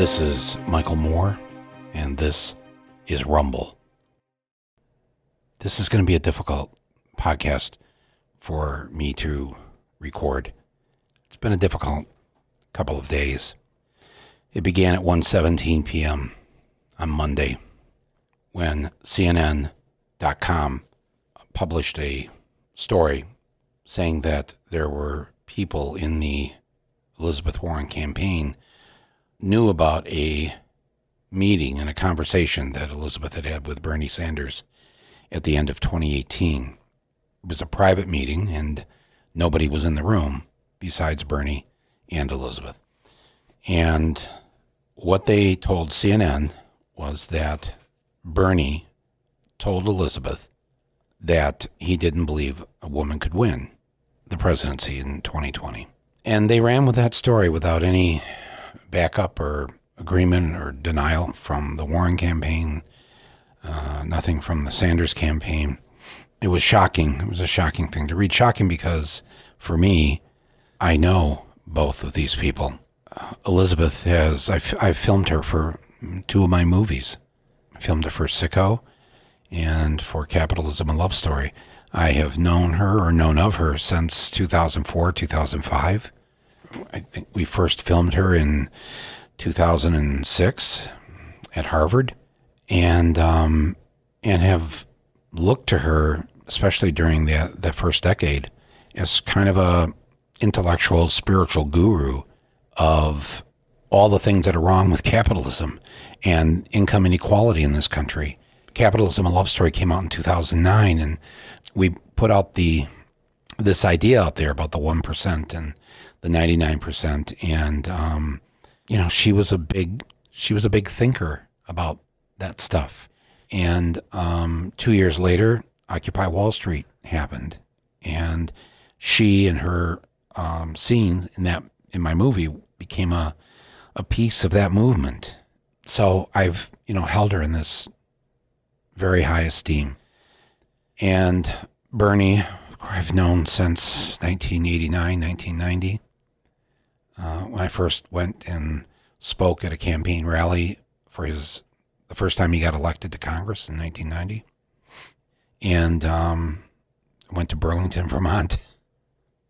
This is Michael Moore, and this is Rumble. This is going to be a difficult podcast for me to record. It's been a difficult couple of days. It began at 1:17 p.m. on Monday when CNN.com published a story saying that there were people in the Elizabeth Warren campaign knew about a meeting and a conversation that Elizabeth had had with Bernie Sanders at the end of 2018. It was a private meeting, and nobody was in the room besides Bernie and Elizabeth. And what they told CNN was that Bernie told Elizabeth that he didn't believe a woman could win the presidency in 2020. And they ran with that story without any backup or agreement or denial from the Warren campaign, nothing from the Sanders campaign. It was shocking. It was a shocking thing to read. Shocking because, for me, I know both of these people. Elizabeth has, I've filmed her for two of my movies. I filmed her for Sicko and for Capitalism, a Love Story. I have known her or known of her since 2004, 2005. I think we first filmed her in 2006 at Harvard, and have looked to her, especially during the first decade, as kind of a intellectual, spiritual guru of all the things that are wrong with capitalism and income inequality in this country. Capitalism, a Love Story came out in 2009, and we put out this idea out there about the 1% and the 99%, and she was a big thinker about that stuff. And 2 years later, Occupy Wall Street happened, and she and her scene in my movie became a piece of that movement. So I've held her in this very high esteem. And Bernie, I've known since 1989, 1990. When I first went and spoke at a campaign rally for the first time he got elected to Congress in 1990. And went to Burlington, Vermont.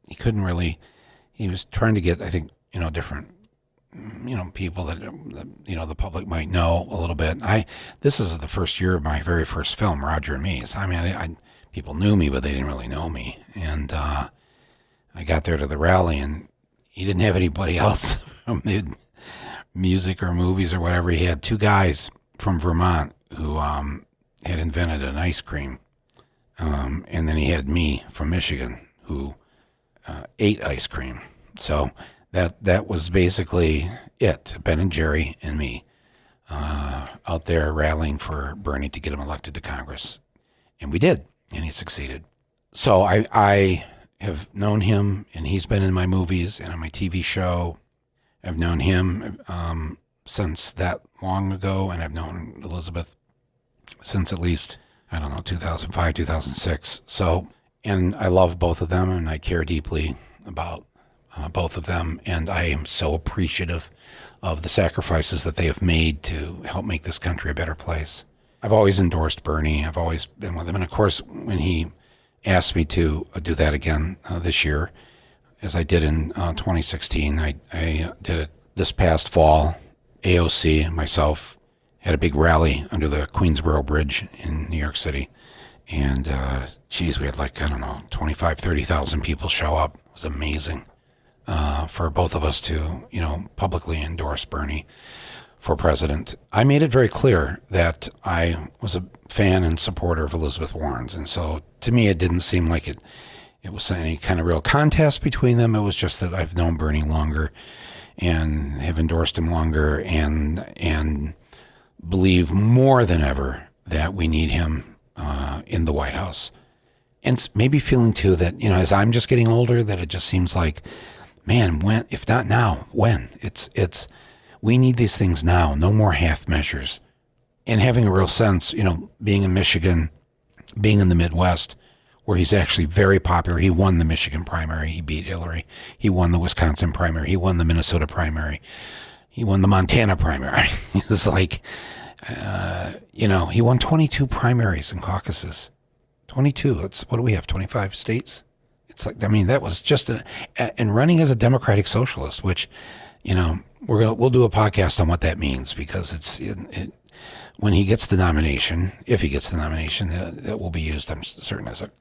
He was trying to get, I think, different, people that the public might know a little bit. This is the first year of my very first film, Roger and Me. So, I people knew me, but they didn't really know me. And I got there to the rally, and he didn't have anybody else from the music or movies or whatever. He had two guys from Vermont who had invented an ice cream. And then he had me from Michigan who ate ice cream. So that was basically it. Ben and Jerry and me out there rallying for Bernie to get him elected to Congress. And we did, and he succeeded. So I have known him, and he's been in my movies and on my TV show. I've known him since that long ago, and I've known Elizabeth since at least, 2005, 2006. So, and I love both of them, and I care deeply about both of them, and I am so appreciative of the sacrifices that they have made to help make this country a better place. I've always endorsed Bernie. I've always been with him, and of course, when he asked me to do that again this year, as I did in 2016. I did it this past fall. AOC and myself had a big rally under the Queensboro Bridge in New York City. And, we had 25, 30,000 people show up. It was amazing for both of us to, publicly endorse Bernie for president. I made it very clear that I was a fan and supporter of Elizabeth Warren's. And so to me, it didn't seem like it was any kind of real contest between them. It was just that I've known Bernie longer and have endorsed him longer and believe more than ever that we need him in the White House. And maybe feeling too that, as I'm just getting older, that it just seems like, man, when, if not now, when? We need these things now, no more half measures. And having a real sense, being in Michigan, being in the Midwest, where he's actually very popular. He won the Michigan primary. He beat Hillary. He won the Wisconsin primary. He won the Minnesota primary. He won the Montana primary. He was like, he won 22 primaries and caucuses. 22. What do we have? 25 states? It's like, that was just and running as a democratic socialist, which, we'll do a podcast on what that means, because when he gets the nomination, if he gets the nomination, that will be used, I'm certain, as a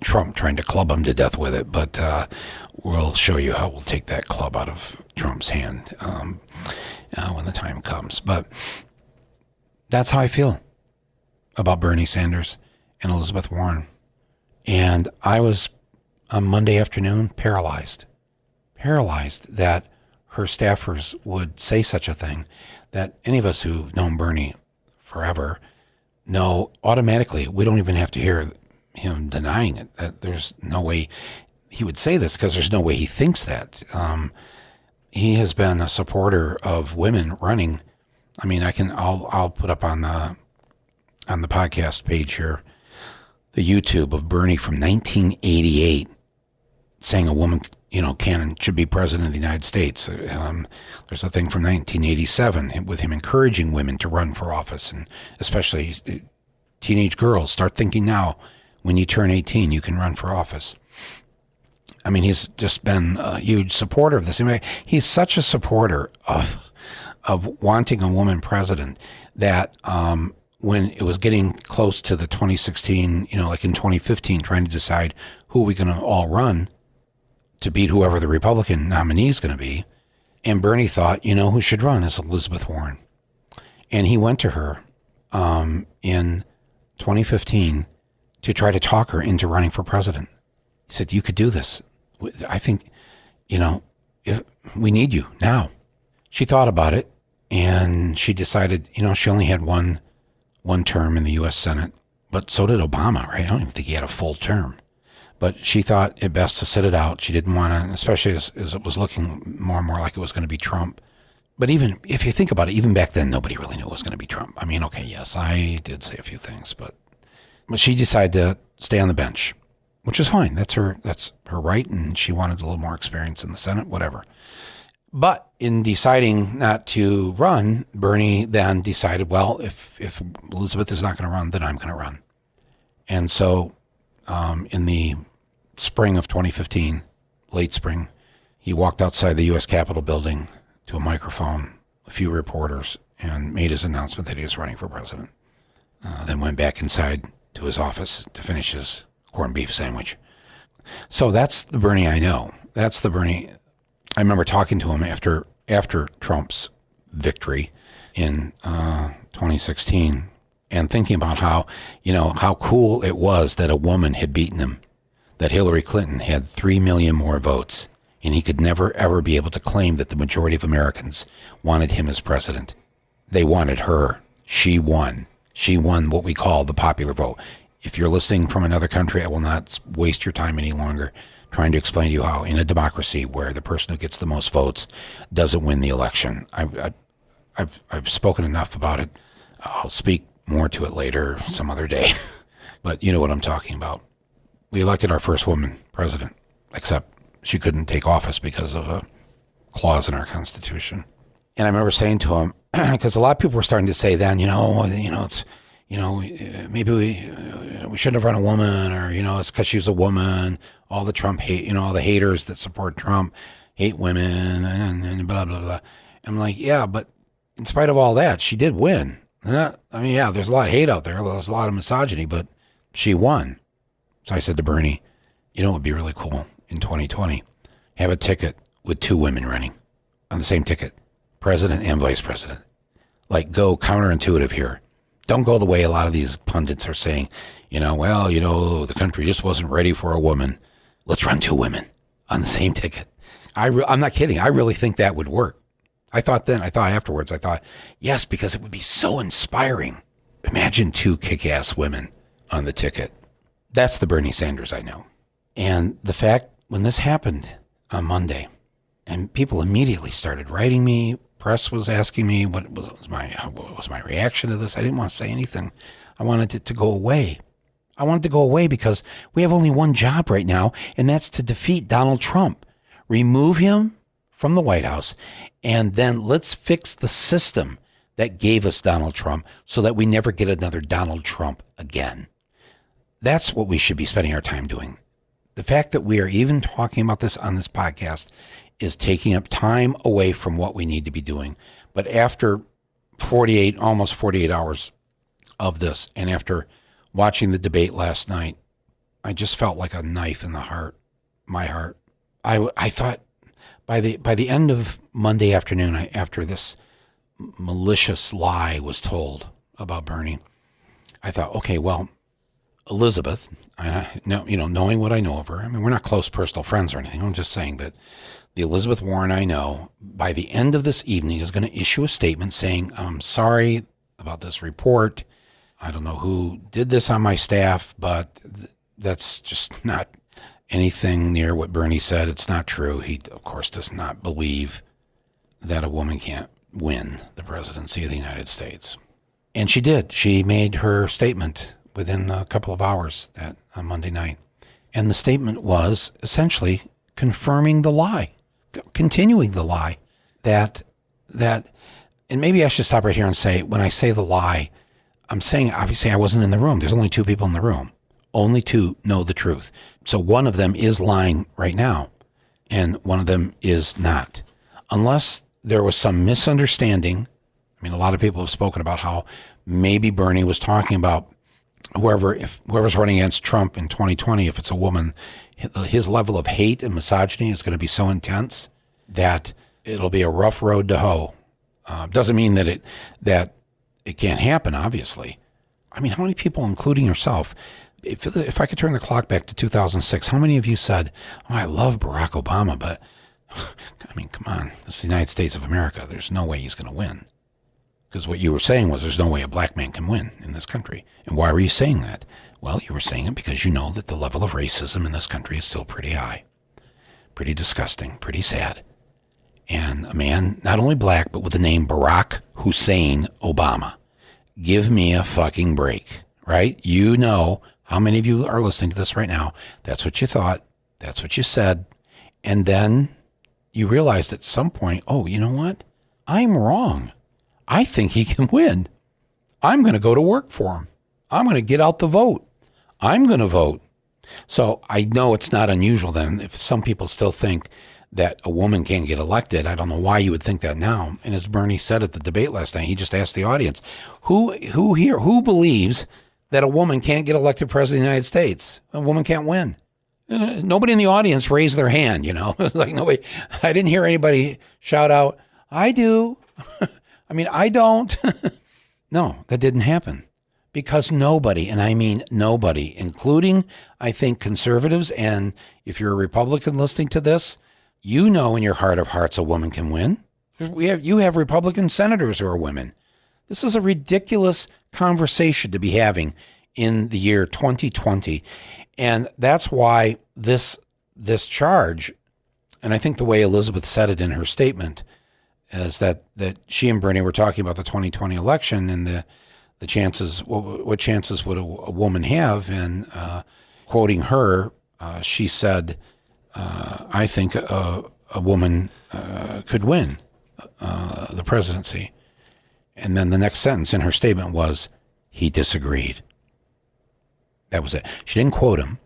Trump trying to club him to death with it. But we'll show you how we'll take that club out of Trump's hand when the time comes. But that's how I feel about Bernie Sanders and Elizabeth Warren. And I was, on Monday afternoon, paralyzed that her staffers would say such a thing, that any of us who've known Bernie forever know automatically, we don't even have to hear him denying it, that there's no way he would say this, because there's no way he thinks that. He has been a supporter of women running. I'll put up on the podcast page here the YouTube of Bernie from 1988 saying a woman, can and should be president of the United States. There's a thing from 1987 with him encouraging women to run for office, and especially teenage girls, start thinking now, when you turn 18, you can run for office. He's just been a huge supporter of this. He's such a supporter of wanting a woman president that when it was getting close to the 2016, like in 2015, trying to decide who are we going to all run to beat whoever the Republican nominee is going to be, and Bernie thought, who should run is Elizabeth Warren. And he went to her in 2015 to try to talk her into running for president. He said, you could do this. I think, if we need you now. She thought about it, and she decided, she only had one term in the U.S. Senate, but so did Obama, right? I don't even think he had a full term. But she thought it best to sit it out. She didn't want to, especially as it was looking more and more like it was going to be Trump. But even if you think about it, even back then, nobody really knew it was going to be Trump. Okay, yes, I did say a few things, but she decided to stay on the bench, which is fine. That's her right, and she wanted a little more experience in the Senate, whatever. But in deciding not to run, Bernie then decided, well, if Elizabeth is not going to run, then I'm going to run. And so in the spring of 2015, late spring, he walked outside the U.S. Capitol building to a microphone, a few reporters, and made his announcement that he was running for president. Then went back inside to his office to finish his corned beef sandwich. So that's the Bernie I know. That's the Bernie. I remember talking to him after Trump's victory in 2016, and thinking about how cool it was that a woman had beaten him, that Hillary Clinton had 3 million more votes, and he could never, ever be able to claim that the majority of Americans wanted him as president. They wanted her. She won. She won what we call the popular vote. If you're listening from another country, I will not waste your time any longer trying to explain to you how in a democracy where the person who gets the most votes doesn't win the election. I've spoken enough about it. I'll speak more to it later some other day. But you know what I'm talking about. We elected our first woman president, except she couldn't take office because of a clause in our Constitution. And I remember saying to him, because a lot of people were starting to say then, it's, maybe we shouldn't have run a woman, or, it's because she was a woman. All the Trump hate, all the haters that support Trump hate women and blah, blah, blah. And I'm like, yeah, but in spite of all that, she did win. There's a lot of hate out there. There's a lot of misogyny, but she won. So I said to Bernie, it would be really cool in 2020, have a ticket with 2 women running on the same ticket, president and vice president. Like, go counterintuitive here. Don't go the way a lot of these pundits are saying, the country just wasn't ready for a woman. Let's run 2 women on the same ticket. I'm not kidding. I really think that would work. I thought afterwards, yes, because it would be so inspiring. Imagine 2 kick-ass women on the ticket. That's the Bernie Sanders I know. And the fact, when this happened on Monday, and people immediately started writing me, press was asking me what was my reaction to this. I didn't want to say anything. I wanted it to go away. I wanted to go away because we have only one job right now, and that's to defeat Donald Trump. Remove him from the White House, and then let's fix the system that gave us Donald Trump so that we never get another Donald Trump again. That's what we should be spending our time doing. The fact that we are even talking about this on this podcast is taking up time away from what we need to be doing. But after almost 48 hours of this, and after watching the debate last night, I just felt like a knife in the heart, my heart. I thought by the end of Monday afternoon, after this malicious lie was told about Bernie, I thought, okay, well, Elizabeth, knowing what I know of her, I mean, we're not close personal friends or anything. I'm just saying that the Elizabeth Warren I know, by the end of this evening, is going to issue a statement saying, I'm sorry about this report. I don't know who did this on my staff, but that's just not anything near what Bernie said. It's not true. He, of course, does not believe that a woman can't win the presidency of the United States. And she did. She made her statement within a couple of hours on Monday night. And the statement was essentially confirming the lie, continuing the lie that, and maybe I should stop right here and say, when I say the lie, I'm saying, obviously, I wasn't in the room. There's only two people in the room. Only two know the truth. So one of them is lying right now, and one of them is not. Unless there was some misunderstanding. I mean, a lot of people have spoken about how maybe Bernie was talking about whoever's running against Trump in 2020, if it's a woman, his level of hate and misogyny is going to be so intense that it'll be a rough road to hoe. Doesn't mean that it can't happen, obviously. I mean, how many people, including yourself, if I could turn the clock back to 2006, how many of you said, oh, I love Barack Obama, but, I mean, come on, this is the United States of America. There's no way he's going to win. Because what you were saying was there's no way a black man can win in this country. And why were you saying that? Well, you were saying it because you know that the level of racism in this country is still pretty high, pretty disgusting, pretty sad. And a man, not only black, but with the name Barack Hussein Obama. Give me a fucking break, right? You know how many of you are listening to this right now. That's what you thought. That's what you said. And then you realized at some point, oh, you know what? I'm wrong. I think he can win. I'm going to go to work for him. I'm going to get out the vote. I'm going to vote. So I know it's not unusual then if some people still think that a woman can't get elected. I don't know why you would think that now. And as Bernie said at the debate last night, he just asked the audience, who believes that a woman can't get elected president of the United States? A woman can't win. Nobody in the audience raised their hand, It's like nobody. I didn't hear anybody shout out, I do. I mean, I don't. No, that didn't happen because nobody, and I mean nobody, including, I think, conservatives. And if you're a Republican listening to this, you know in your heart of hearts a woman can win. You have Republican senators who are women. This is a ridiculous conversation to be having in the year 2020. And that's why this charge, and I think the way Elizabeth said it in her statement, is that she and Bernie were talking about the 2020 election and the chances, what chances would a woman have? And quoting her, she said, I think a woman could win the presidency. And then the next sentence in her statement was, he disagreed. That was it. She didn't quote him.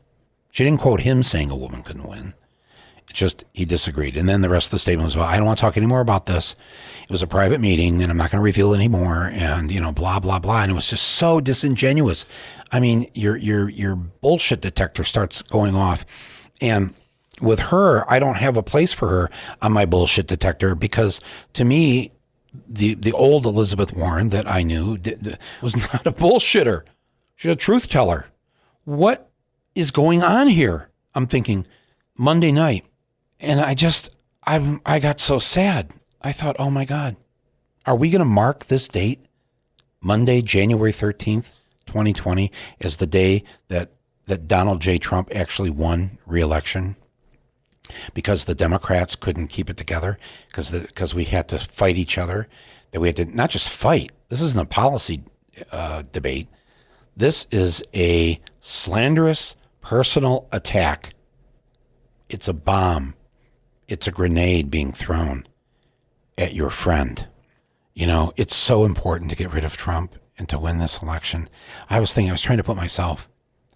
She didn't quote him saying a woman couldn't win. It's just he disagreed. And then the rest of the statement was, well, I don't want to talk anymore about this. It was a private meeting and I'm not going to reveal anymore. And, blah, blah, blah. And it was just so disingenuous. I mean, your bullshit detector starts going off. And with her, I don't have a place for her on my bullshit detector because to me, the old Elizabeth Warren that I knew was not a bullshitter. She's a truth teller. What is going on here? I'm thinking Monday night. And I got so sad. I thought, oh my God, are we going to mark this date, Monday, January 13th, 2020, as the day that Donald J. Trump actually won re-election? Because the Democrats couldn't keep it together, because we had to fight each other, that we had to not just fight. This isn't a policy debate. This is a slanderous personal attack. It's a bomb. it's a grenade being thrown at your friend. You know, it's so important to get rid of Trump and to win this election. I was trying to put myself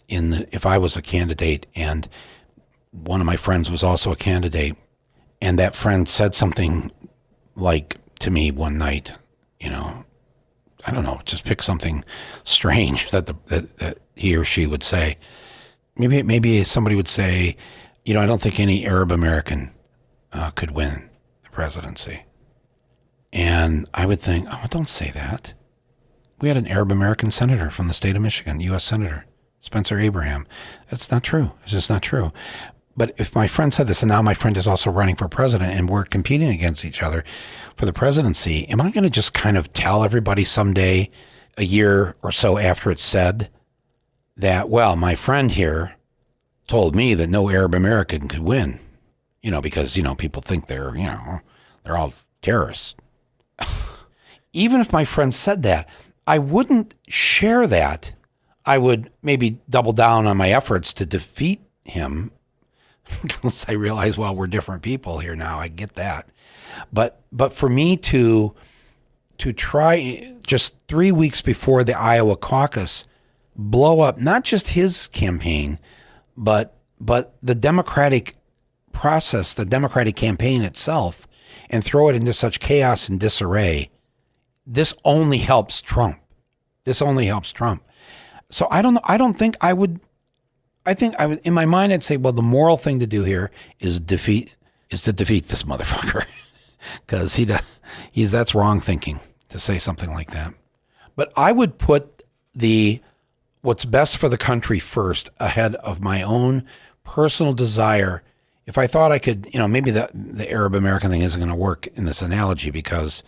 if I was a candidate and one of my friends was also a candidate, and that friend said something like to me one night, you know, I don't know, just pick something strange that he or she would say. Maybe somebody would say, you know, I don't think any Arab American could win the presidency. And I would think, oh, don't say that. We had an Arab American senator from the state of Michigan, U.S. Senator, Spencer Abraham. That's not true. It's just not true. But if my friend said this, and now my friend is also running for president, and we're competing against each other for the presidency, am I going to just kind of tell everybody someday, a year or so after it's said, that, well, my friend here told me that no Arab American could win, you know, because, you know, people think they're all terrorists. Even if my friend said that, I wouldn't share that. I would maybe double down on my efforts to defeat him because I realize, well, we're different people here now. I get that. But for me to try just 3 weeks before the Iowa caucus blow up not just his campaign, but the Democratic process, the Democratic campaign itself, and throw it into such chaos and disarray, this only helps Trump. This only helps Trump. So I don't know. I think I would, in my mind, I'd say, well, the moral thing to do here is to defeat this motherfucker. Because that's wrong thinking to say something like that. But I would put what's best for the country first ahead of my own personal desire. If I thought I could, you know, maybe the Arab American thing isn't going to work in this analogy because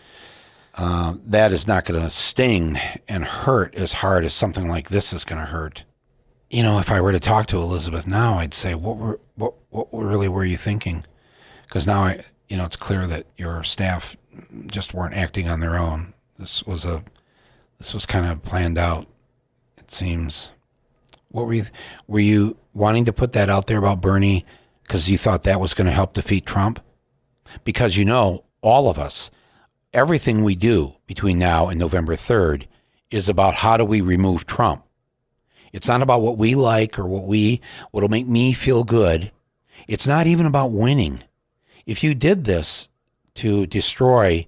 that is not going to sting and hurt as hard as something like this is going to hurt. You know, if I were to talk to Elizabeth now, I'd say, what really were you thinking? Because now it's clear that your staff just weren't acting on their own. This was kind of planned out, it seems. Were you wanting to put that out there about Bernie because you thought that was going to help defeat Trump? Because, you know, all of us, everything we do between now and November 3rd is about how do we remove Trump. It's not about what we like or what'll make me feel good. It's not even about winning. If you did this to destroy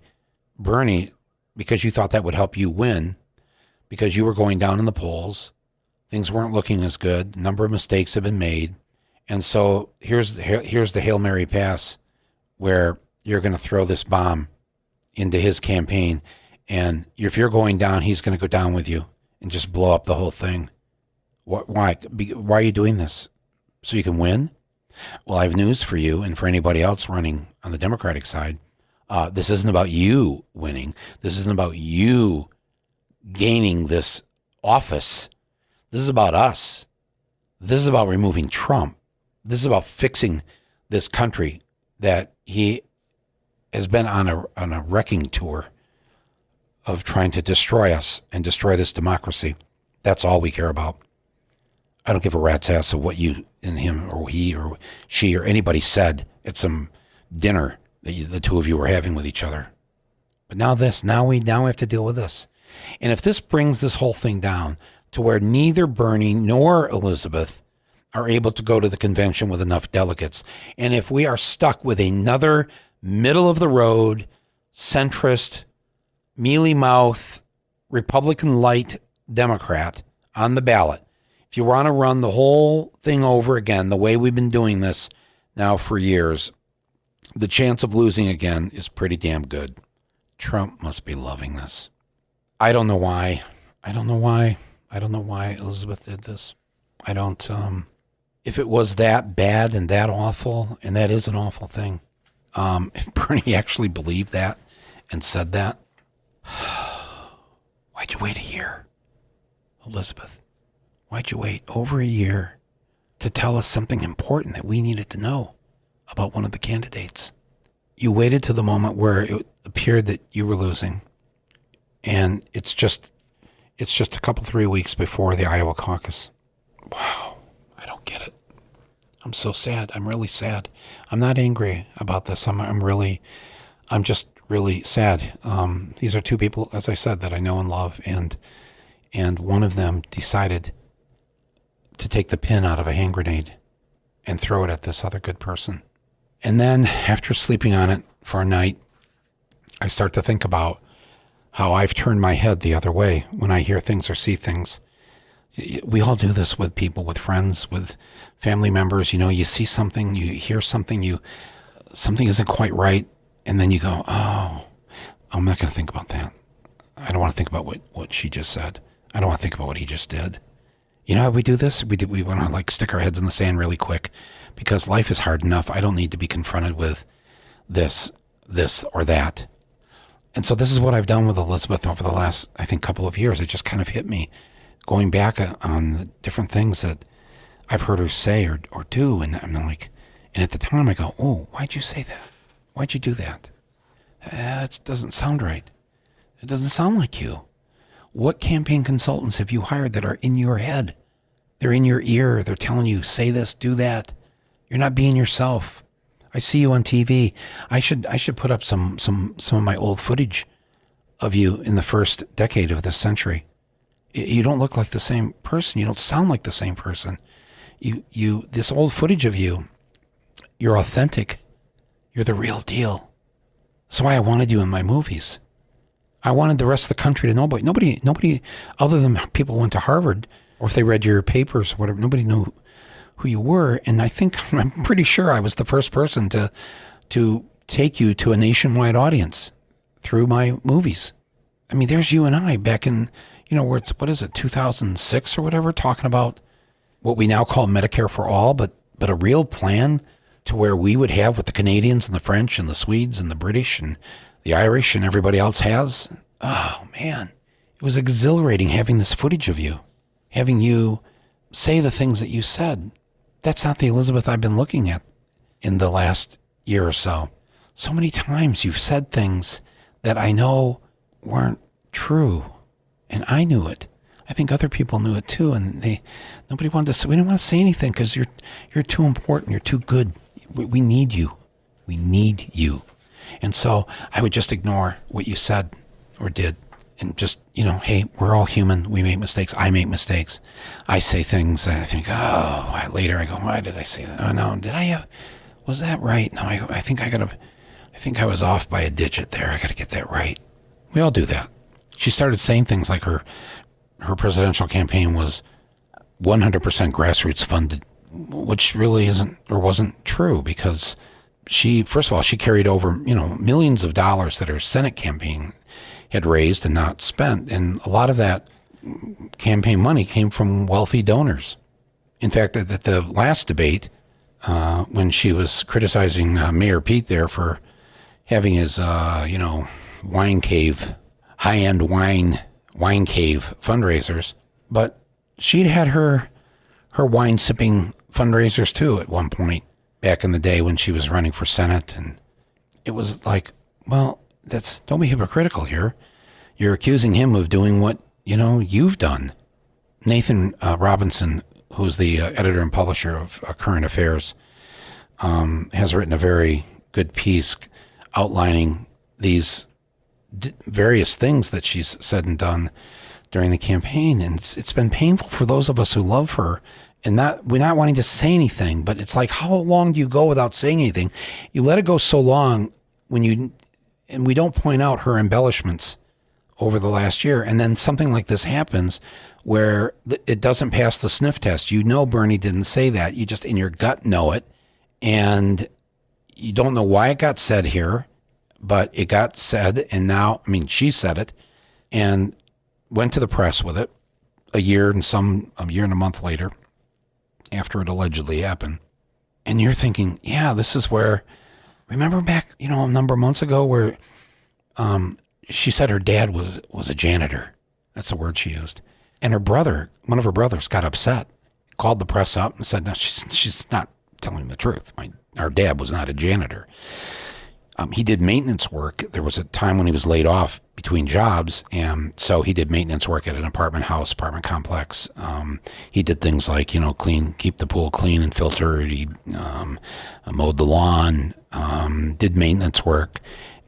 Bernie because you thought that would help you win, because you were going down in the polls, things weren't looking as good, a number of mistakes have been made, and so here's the Hail Mary pass where you're going to throw this bomb into his campaign, and if you're going down, he's going to go down with you and just blow up the whole thing. Why are you doing this? So you can win? Well, I have news for you and for anybody else running on the Democratic side. This isn't about you winning. This isn't about you gaining this office. This is about us. This is about removing Trump. This is about fixing this country that he has been on a wrecking tour of trying to destroy us and destroy this democracy. That's all we care about. I don't give a rat's ass of what you and him or he or she or anybody said at some dinner that the two of you were having with each other. But now we have to deal with this. And if this brings this whole thing down to where neither Bernie nor Elizabeth are able to go to the convention with enough delegates, and if we are stuck with another middle-of-the-road, centrist, mealy-mouth, Republican-light Democrat on the ballot, if you want to run the whole thing over again, the way we've been doing this now for years, the chance of losing again is pretty damn good. Trump must be loving this. I don't know why. I don't know why Elizabeth did this. I don't, if it was that bad and that awful, and that is an awful thing, if Bernie actually believed that and said that, why'd you wait a year? Elizabeth, why'd you wait over a year to tell us something important that we needed to know about one of the candidates? You waited to the moment where it appeared that you were losing. And it's just a couple, 3 weeks before the Iowa caucus. Wow. I don't get it. I'm so sad. I'm really sad. I'm not angry about this. I'm just really sad. These are two people, as I said, that I know and love, and one of them decided to take the pin out of a hand grenade and throw it at this other good person. And then after sleeping on it for a night, I start to think about how I've turned my head the other way when I hear things or see things. We all do this with people, with friends, with family members. You know, you see something, you hear something, something isn't quite right, and then you go, oh, I'm not going to think about that. I don't want to think about what she just said. I don't want to think about what he just did. You know how we do this? We want to like stick our heads in the sand really quick because life is hard enough. I don't need to be confronted with this or that. And so this is what I've done with Elizabeth over the last, I think, couple of years. It just kind of hit me going back on the different things that I've heard her say or do. And I'm like, and at the time I go, oh, why'd you say that? Why'd you do that? That doesn't sound right. It doesn't sound like you. What campaign consultants have you hired that are in your head? They're in your ear. They're telling you, say this, do that. You're not being yourself. I see you on TV. I should put up some of my old footage of you in the first decade of this century. You don't look like the same person. You don't sound like the same person. This old footage of you, you're authentic. You're the real deal. That's why I wanted you in my movies. I wanted the rest of the country to know about you. Nobody other than people who went to Harvard, or if they read your papers or whatever, nobody knew who you were. And I'm pretty sure I was the first person to take you to a nationwide audience through my movies. I mean, there's you and I back in, where it's, 2006 or whatever, talking about what we now call Medicare for all, but a real plan to where we would have what the Canadians and the French and the Swedes and the British and the Irish and everybody else has. Oh, man. It was exhilarating having this footage of you, having you say the things that you said. That's not the Elizabeth I've been looking at in the last year or so. So many times you've said things that I know weren't true, and I knew it. I think other people knew it too, and nobody wanted to say. We didn't want to say anything because you're too important. You're too good. We need you. We need you. And so I would just ignore what you said or did and just, hey, we're all human. We make mistakes. I make mistakes. I say things and I think, later I go, why did I say that? Oh, no, was that right? No, I think I was off by a digit there. I got to get that right. We all do that. She started saying things like her presidential campaign was 100% grassroots funded, which really isn't or wasn't true because first of all, she carried over, millions of dollars that her Senate campaign had raised and not spent. And a lot of that campaign money came from wealthy donors. In fact, at the last debate, when she was criticizing Mayor Pete there for having his, wine cave, high-end wine cave fundraisers, but she'd had her wine sipping fundraisers too at one point back in the day when she was running for Senate. And it was like, well, don't be hypocritical here. You're accusing him of doing what, you've done. Nathan Robinson, who's the editor and publisher of Current Affairs, has written a very good piece outlining these various things that she's said and done during the campaign. And it's been painful for those of us who love her and we're not wanting to say anything, but it's like, how long do you go without saying anything? You let it go so long and we don't point out her embellishments over the last year. And then something like this happens where it doesn't pass the sniff test. Bernie didn't say that. You just in your gut know it. And you don't know why it got said here, but it got said. And now, she said it and went to the press with it a year and a month later after it allegedly happened. And you're thinking, yeah, this is where, remember back, a number of months ago where she said her dad was a janitor. That's the word she used. And one of her brothers got upset, called the press up and said, no, she's not telling the truth. Our dad was not a janitor. He did maintenance work. There was a time when he was laid off between jobs, and so he did maintenance work at an apartment complex. He did things like, keep the pool clean and filtered. He mowed the lawn, did maintenance work,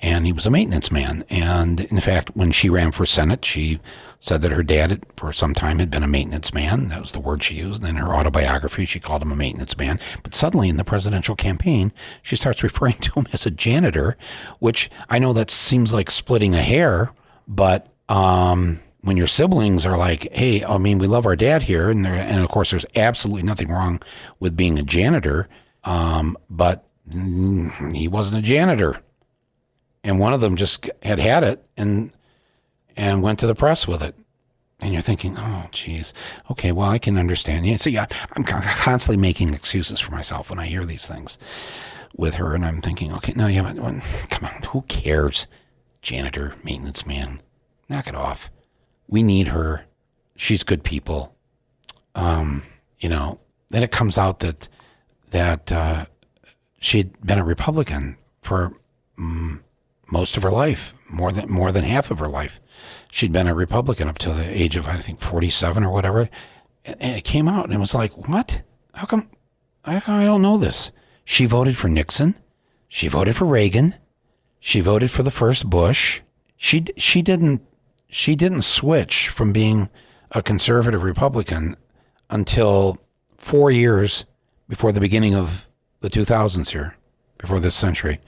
and he was a maintenance man. And in fact, when she ran for Senate, she said that her dad, for some time, had been a maintenance man. That was the word she used. And in her autobiography, she called him a maintenance man. But suddenly, in the presidential campaign, she starts referring to him as a janitor, which I know that seems like splitting a hair. But when your siblings are like, hey, we love our dad here. And of course, there's absolutely nothing wrong with being a janitor. But he wasn't a janitor. And one of them just had it and went to the press with it. And you're thinking, oh, geez. Okay, well, I can understand. Yeah, so I'm constantly making excuses for myself when I hear these things with her. And I'm thinking, okay, no, come on, who cares? Janitor, maintenance man, knock it off. We need her. She's good people. Then it comes out that she'd been a Republican for most of her life, more than half of her life. She'd been a Republican up to the age of, I think, 47 or whatever. And it came out and it was like, what? How come I don't know this? She voted for Nixon. She voted for Reagan. She voted for the first Bush. She didn't switch from being a conservative Republican until 4 years before the beginning of the 2000s here, before this century.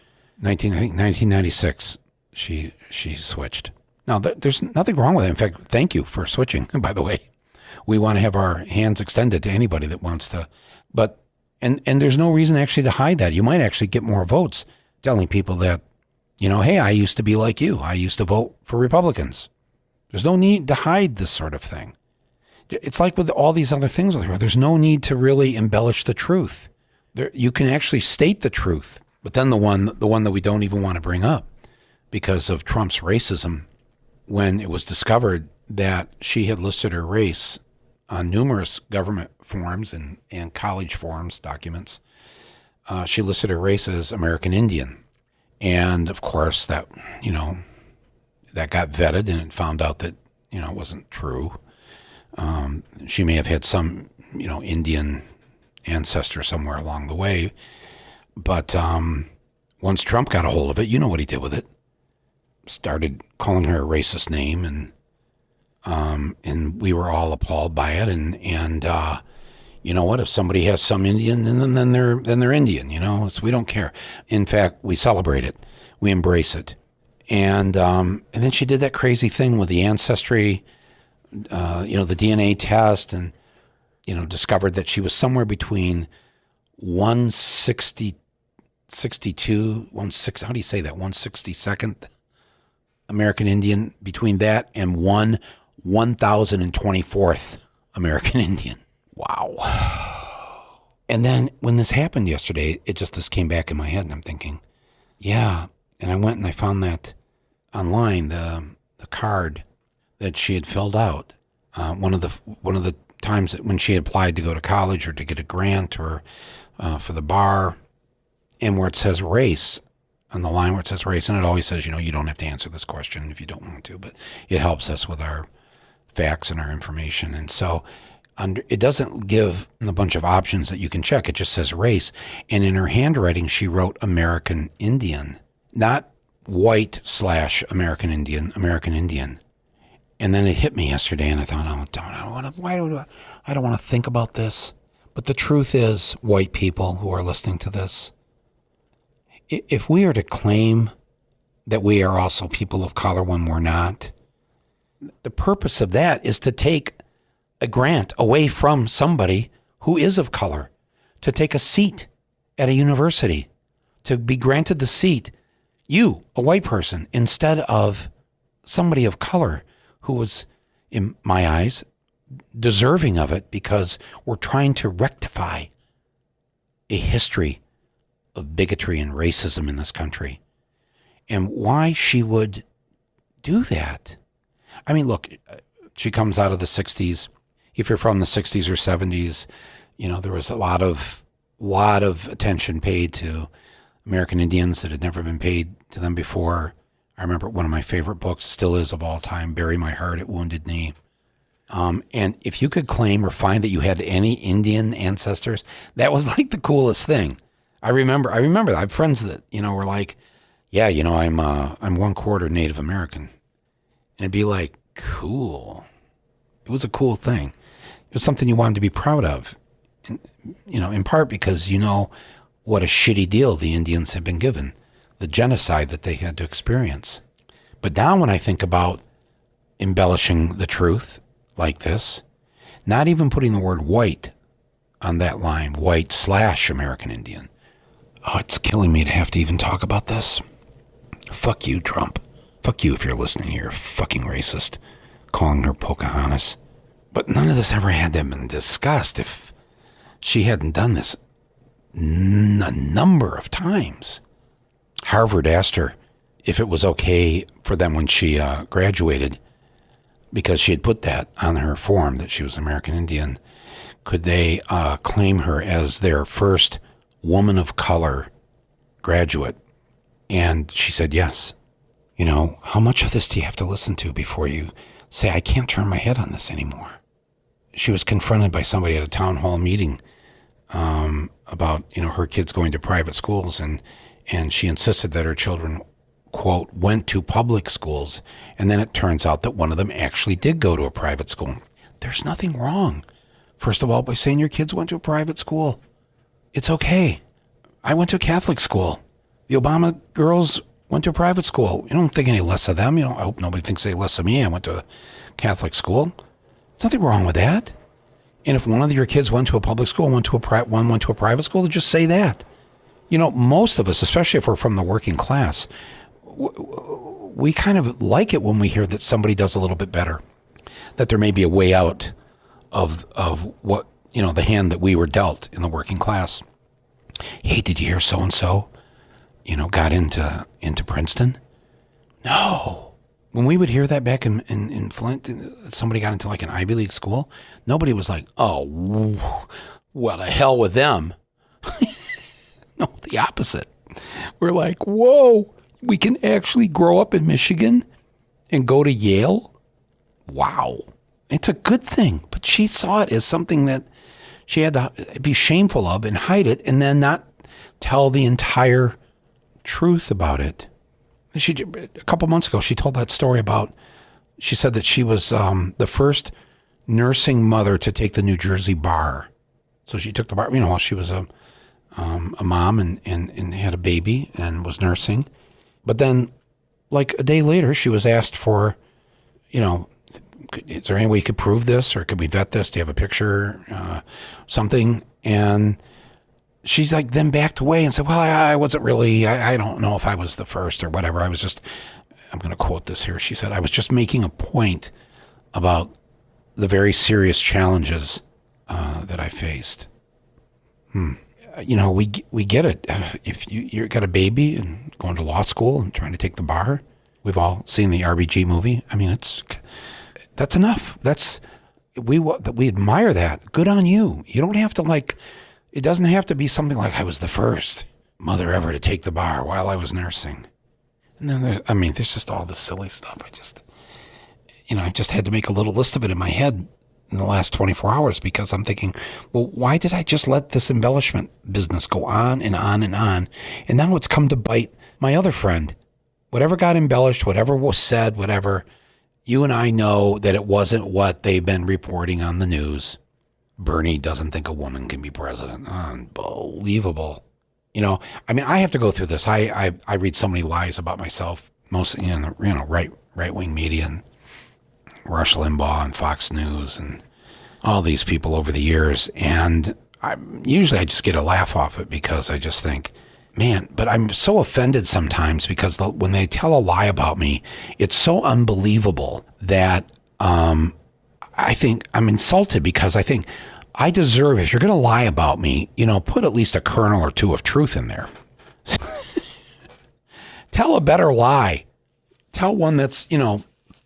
I think 1996, she switched. Now, there's nothing wrong with it. In fact, thank you for switching, by the way. We want to have our hands extended to anybody that wants to. But, and there's no reason actually to hide that. You might actually get more votes telling people that, hey, I used to be like you. I used to vote for Republicans. There's no need to hide this sort of thing. It's like with all these other things with her. There's no need to really embellish the truth. You can actually state the truth. But then the one that we don't even want to bring up because of Trump's racism, when it was discovered that she had listed her race on numerous government forms and college forms, documents, she listed her race as American Indian. And of course that got vetted and it found out that, it wasn't true. She may have had some, Indian ancestor somewhere along the way. But once Trump got a hold of it, you know what he did with it. Started calling her a racist name, and we were all appalled by it. And you know what? If somebody has some Indian, then they're Indian. So we don't care. In fact, we celebrate it, we embrace it. And then she did that crazy thing with the ancestry, the DNA test, and discovered that she was somewhere between 162, how do you say that? 162nd American Indian, between that and 1024th American Indian. Wow. And then when this happened yesterday, this came back in my head and I'm thinking, yeah. And I went and I found that online, the card that she had filled out. One of the times that when she applied to go to college or to get a grant or for the bar, and where it says race, on the line where it says race, and it always says, you don't have to answer this question if you don't want to, but it helps us with our facts and our information. And so it doesn't give a bunch of options that you can check. It just says race. And in her handwriting, she wrote American Indian, not white/American Indian, American Indian. And then it hit me yesterday, and I thought, I don't want to think about this. But the truth is, white people who are listening to this, if we are to claim that we are also people of color when we're not, the purpose of that is to take a grant away from somebody who is of color, to take a seat at a university, to be granted the seat, you, a white person, instead of somebody of color who was, in my eyes, deserving of it, because we're trying to rectify a history of bigotry and racism in this country. And why she would do that. I mean, look, she comes out of the 60s. If you're from the 60s or 70s, there was a lot of attention paid to American Indians that had never been paid to them before. I remember one of my favorite books, still is of all time, Bury My Heart at Wounded Knee. And if you could claim or find that you had any Indian ancestors, that was like the coolest thing. I remember that. I have friends that, were like, yeah, I'm 1/4 Native American. And it'd be like, cool. It was a cool thing. It was something you wanted to be proud of. And, in part because what a shitty deal the Indians had been given, the genocide that they had to experience. But now when I think about embellishing the truth like this, not even putting the word white on that line, white/American Indian. Oh, it's killing me to have to even talk about this. Fuck you, Trump. Fuck you if you're listening. You're a fucking racist, calling her Pocahontas. But none of this ever had to have been discussed if she hadn't done this a number of times. Harvard asked her if it was okay for them when she graduated, because she had put that on her form that she was American Indian, could they claim her as their first woman of color graduate? And she said yes. How much of this do you have to listen to before you say, I can't turn my head on this anymore? She was confronted by somebody at a town hall meeting about, her kids going to private schools, and she insisted that her children, quote, went to public schools. And then it turns out that one of them actually did go to a private school. There's nothing wrong, first of all, by saying your kids went to a private school. It's okay. I went to a Catholic school. The Obama girls went to a private school. You don't think any less of them. I hope nobody thinks any less of me. I went to a Catholic school. There's nothing wrong with that. And if one of your kids went to a public school, one went to a private school, just say that. Most of us, especially if we're from the working class, we kind of like it when we hear that somebody does a little bit better, that there may be a way out of what, the hand that we were dealt in the working class. Hey, did you hear so-and-so, got into Princeton? No. When we would hear that back in Flint, somebody got into like an Ivy League school, nobody was like, oh, well, the hell with them. No, the opposite. We're like, whoa, we can actually grow up in Michigan and go to Yale? Wow. It's a good thing. But she saw it as something that she had to be shameful of and hide it and then not tell the entire truth about it. A couple months ago, she told that story about, she said that she was the first nursing mother to take the New Jersey bar. So she took the bar, while she was a mom and had a baby and was nursing. But then, like a day later, she was asked for, is there any way you could prove this, or could we vet this? Do you have a picture, something? And she's like, then backed away and said, well, I wasn't really, I don't know if I was the first or whatever. I was just, I'm going to quote this here. She said, I was just making a point about the very serious challenges that I faced. We get it. If you got a baby and going to law school and trying to take the bar, we've all seen the RBG movie. I mean, that's enough. We admire that. Good on you. You don't have to it doesn't have to be something like I was the first mother ever to take the bar while I was nursing. And then there's just all this silly stuff. I just had to make a little list of it in my head in the last 24 hours because I'm thinking, well, why did I just let this embellishment business go on and on and on? And now it's come to bite my other friend. Whatever got embellished, whatever was said, whatever, you and I know that it wasn't what they've been reporting on the news. Bernie doesn't think a woman can be president. Unbelievable. I have to go through this. I read so many lies about myself, mostly in the right-wing media and Rush Limbaugh and Fox News and all these people over the years. And I just get a laugh off it because I just think, man, but I'm so offended sometimes because when they tell a lie about me, it's so unbelievable that I think I'm insulted because I think I deserve, if you're going to lie about me, put at least a kernel or two of truth in there. Tell a better lie. Tell one that's,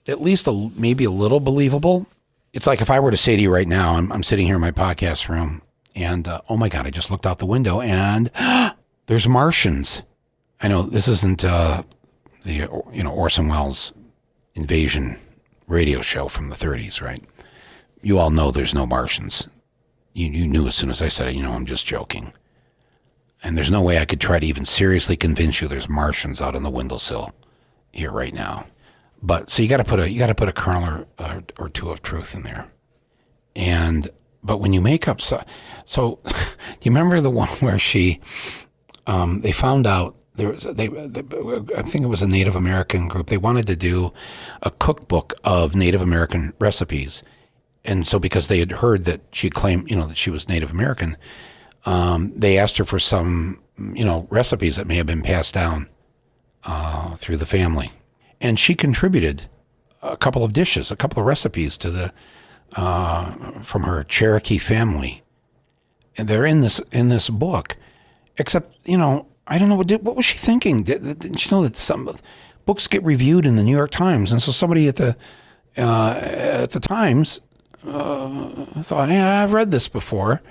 at least maybe a little believable. It's like if I were to say to you right now, I'm sitting here in my podcast room and, oh my God, I just looked out the window and There's Martians. I know this isn't Orson Welles' invasion radio show from the 30s, right? You all know there's no Martians. You knew as soon as I said it, I'm just joking. And there's no way I could try to even seriously convince you there's Martians out on the windowsill here right now. But so you got to put a kernel or two of truth in there. But when you make up so do you remember the one where they found out I think it was a Native American group. They wanted to do a cookbook of Native American recipes. And so because they had heard that she claimed, that she was Native American, they asked her for some, recipes that may have been passed down through the family. And she contributed a couple of dishes, a couple of recipes to from her Cherokee family. And they're in this book, except, I don't know, what was she thinking? Didn't she know that some books get reviewed in the New York Times? And so somebody at the Times thought, yeah, I've read this before.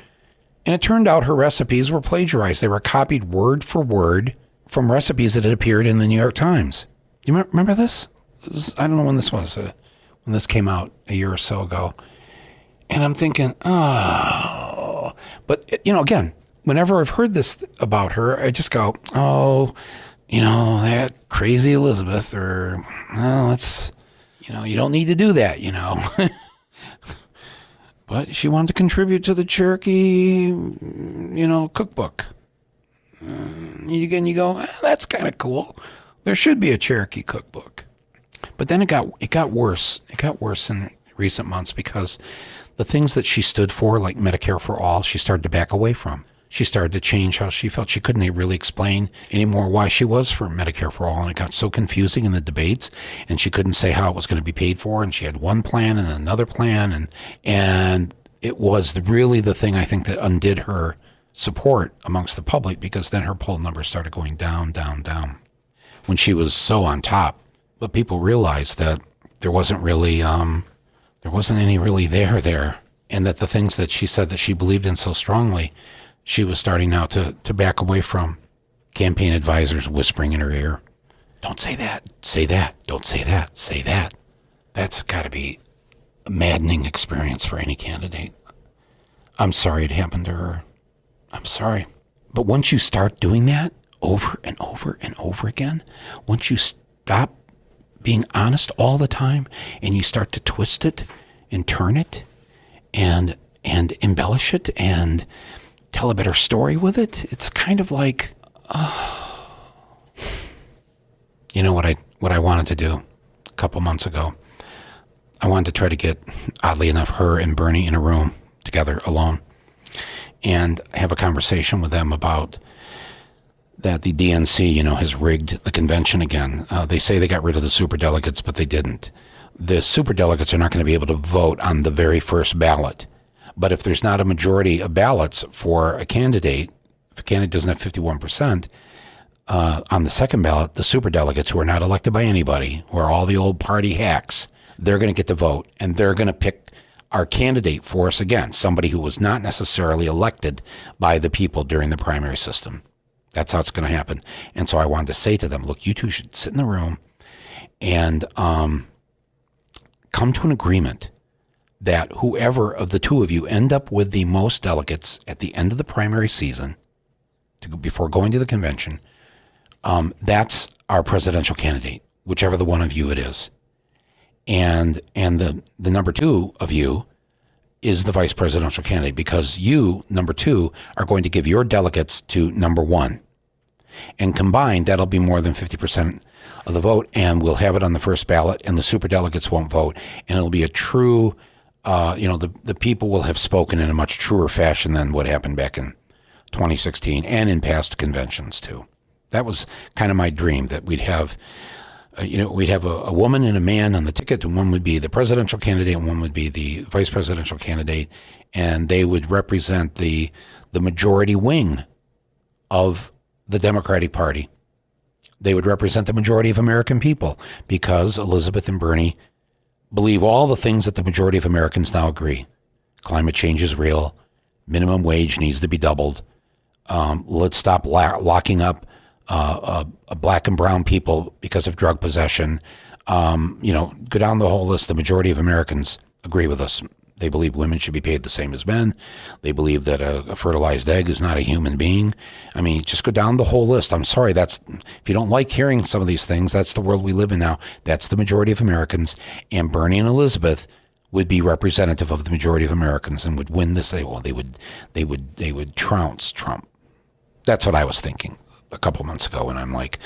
And it turned out her recipes were plagiarized. They were copied word for word from recipes that had appeared in the New York Times. Do you remember this? I don't know when this was, when this came out a year or so ago. And I'm thinking, oh. But, again, whenever I've heard this about her, I just go, oh, that crazy Elizabeth, or, well, it's, you don't need to do that, But she wanted to contribute to the Cherokee, cookbook. You go, that's kind of cool. There should be a Cherokee cookbook. But then it got worse. It got worse in recent months because the things that she stood for, like Medicare for All, she started to back away from. She started to change how she felt. She couldn't really explain anymore why she was for Medicare for All, and it got so confusing in the debates, and she couldn't say how it was going to be paid for, and she had one plan and another plan, and it was really the thing, I think, that undid her support amongst the public, because then her poll numbers started going down, down, down when she was so on top. But people realized that there wasn't any really there, and that the things that she said that she believed in so strongly, she was starting now to back away from. Campaign advisors whispering in her ear, don't say that, don't say that, say that. That's got to be a maddening experience for any candidate. I'm sorry it happened to her. I'm sorry. But once you start doing that over and over and over again, once you stop being honest all the time and you start to twist it and turn it and embellish it and tell a better story with it, it's kind of like, what I wanted to do a couple months ago. I wanted to try to get, oddly enough, her and Bernie in a room together alone and have a conversation with them about that the DNC, has rigged the convention again. They say they got rid of the superdelegates, but they didn't. The superdelegates are not going to be able to vote on the very first ballot. But if there's not a majority of ballots for a candidate, if a candidate doesn't have 51%, on the second ballot, the superdelegates, who are not elected by anybody, who are all the old party hacks, they're going to get to vote, and they're going to pick our candidate for us again, somebody who was not necessarily elected by the people during the primary system. That's how it's going to happen. And so I wanted to say to them, look, you two should sit in the room and come to an agreement that whoever of the two of you end up with the most delegates at the end of the primary season, before going to the convention, that's our presidential candidate, whichever the one of you it is. And the number two of you is the vice presidential candidate, because you, number two, are going to give your delegates to number one. And combined, that'll be more than 50% of the vote, and we'll have it on the first ballot, and the superdelegates won't vote. And it'll be a true, the people will have spoken in a much truer fashion than what happened back in 2016 and in past conventions, too. That was kind of my dream, that we'd have a woman and a man on the ticket, and one would be the presidential candidate and one would be the vice presidential candidate, and they would represent the majority wing of the Democratic Party. They would represent the majority of American people, because Elizabeth and Bernie believe all the things that the majority of Americans now agree. Climate change is real. Minimum wage needs to be doubled. Let's stop locking up black and brown people because of drug possession. Go down the whole list. The majority of Americans agree with us. They believe women should be paid the same as men. They believe that a fertilized egg is not a human being. I mean, just go down the whole list. I'm sorry, if you don't like hearing some of these things, that's the world we live in now. That's the majority of Americans. And Bernie and Elizabeth would be representative of the majority of Americans and would win this. They would trounce Trump. That's what I was thinking a couple of months ago. And I'm like,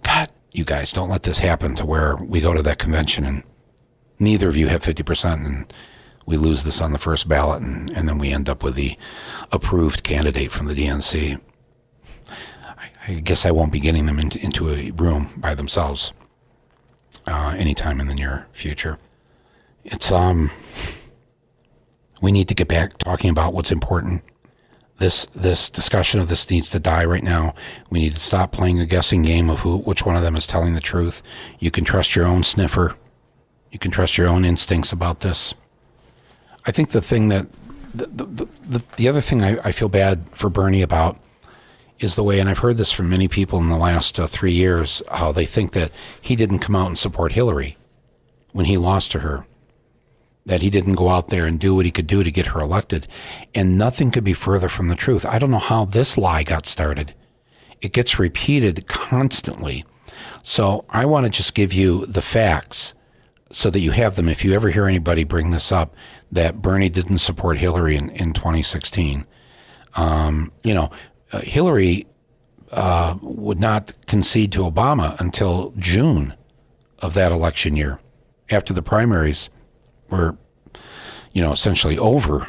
God, you guys don't let this happen to where we go to that convention and neither of you have 50% and we lose this on the first ballot, and then we end up with the approved candidate from the DNC. I guess I won't be getting them into a room by themselves anytime in the near future. It's we need to get back talking about what's important. This discussion of this needs to die right now. We need to stop playing a guessing game of which one of them is telling the truth. You can trust your own sniffer. You can trust your own instincts about this. I think the thing that the other thing I feel bad for Bernie about is the way, and I've heard this from many people in the last 3 years, how they think that he didn't come out and support Hillary when he lost to her, that he didn't go out there and do what he could do to get her elected, and nothing could be further from the truth. I don't know how this lie got started. It gets repeated constantly. So I want to just give you the facts so that you have them if you ever hear anybody bring this up, that Bernie didn't support Hillary in 2016. Hillary would not concede to Obama until June of that election year, after the primaries were, essentially over.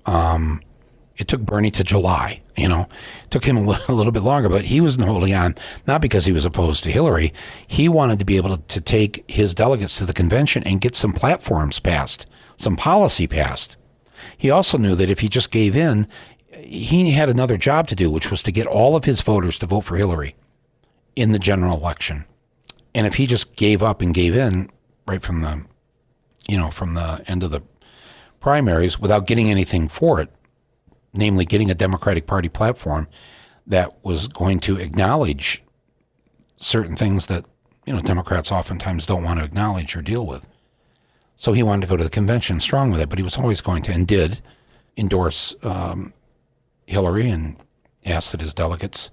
It took Bernie to July. It took him a little bit longer, but he wasn't holding on, not because he was opposed to Hillary. He wanted to be able to take his delegates to the convention and get some platforms passed, some policy passed. He also knew that if he just gave in, he had another job to do, which was to get all of his voters to vote for Hillary in the general election. And if he just gave up and gave in right from the end of the primaries without getting anything for it, namely getting a Democratic Party platform that was going to acknowledge certain things that, Democrats oftentimes don't want to acknowledge or deal with. So he wanted to go to the convention strong with it, but he was always going to, and did, endorse Hillary and ask that his delegates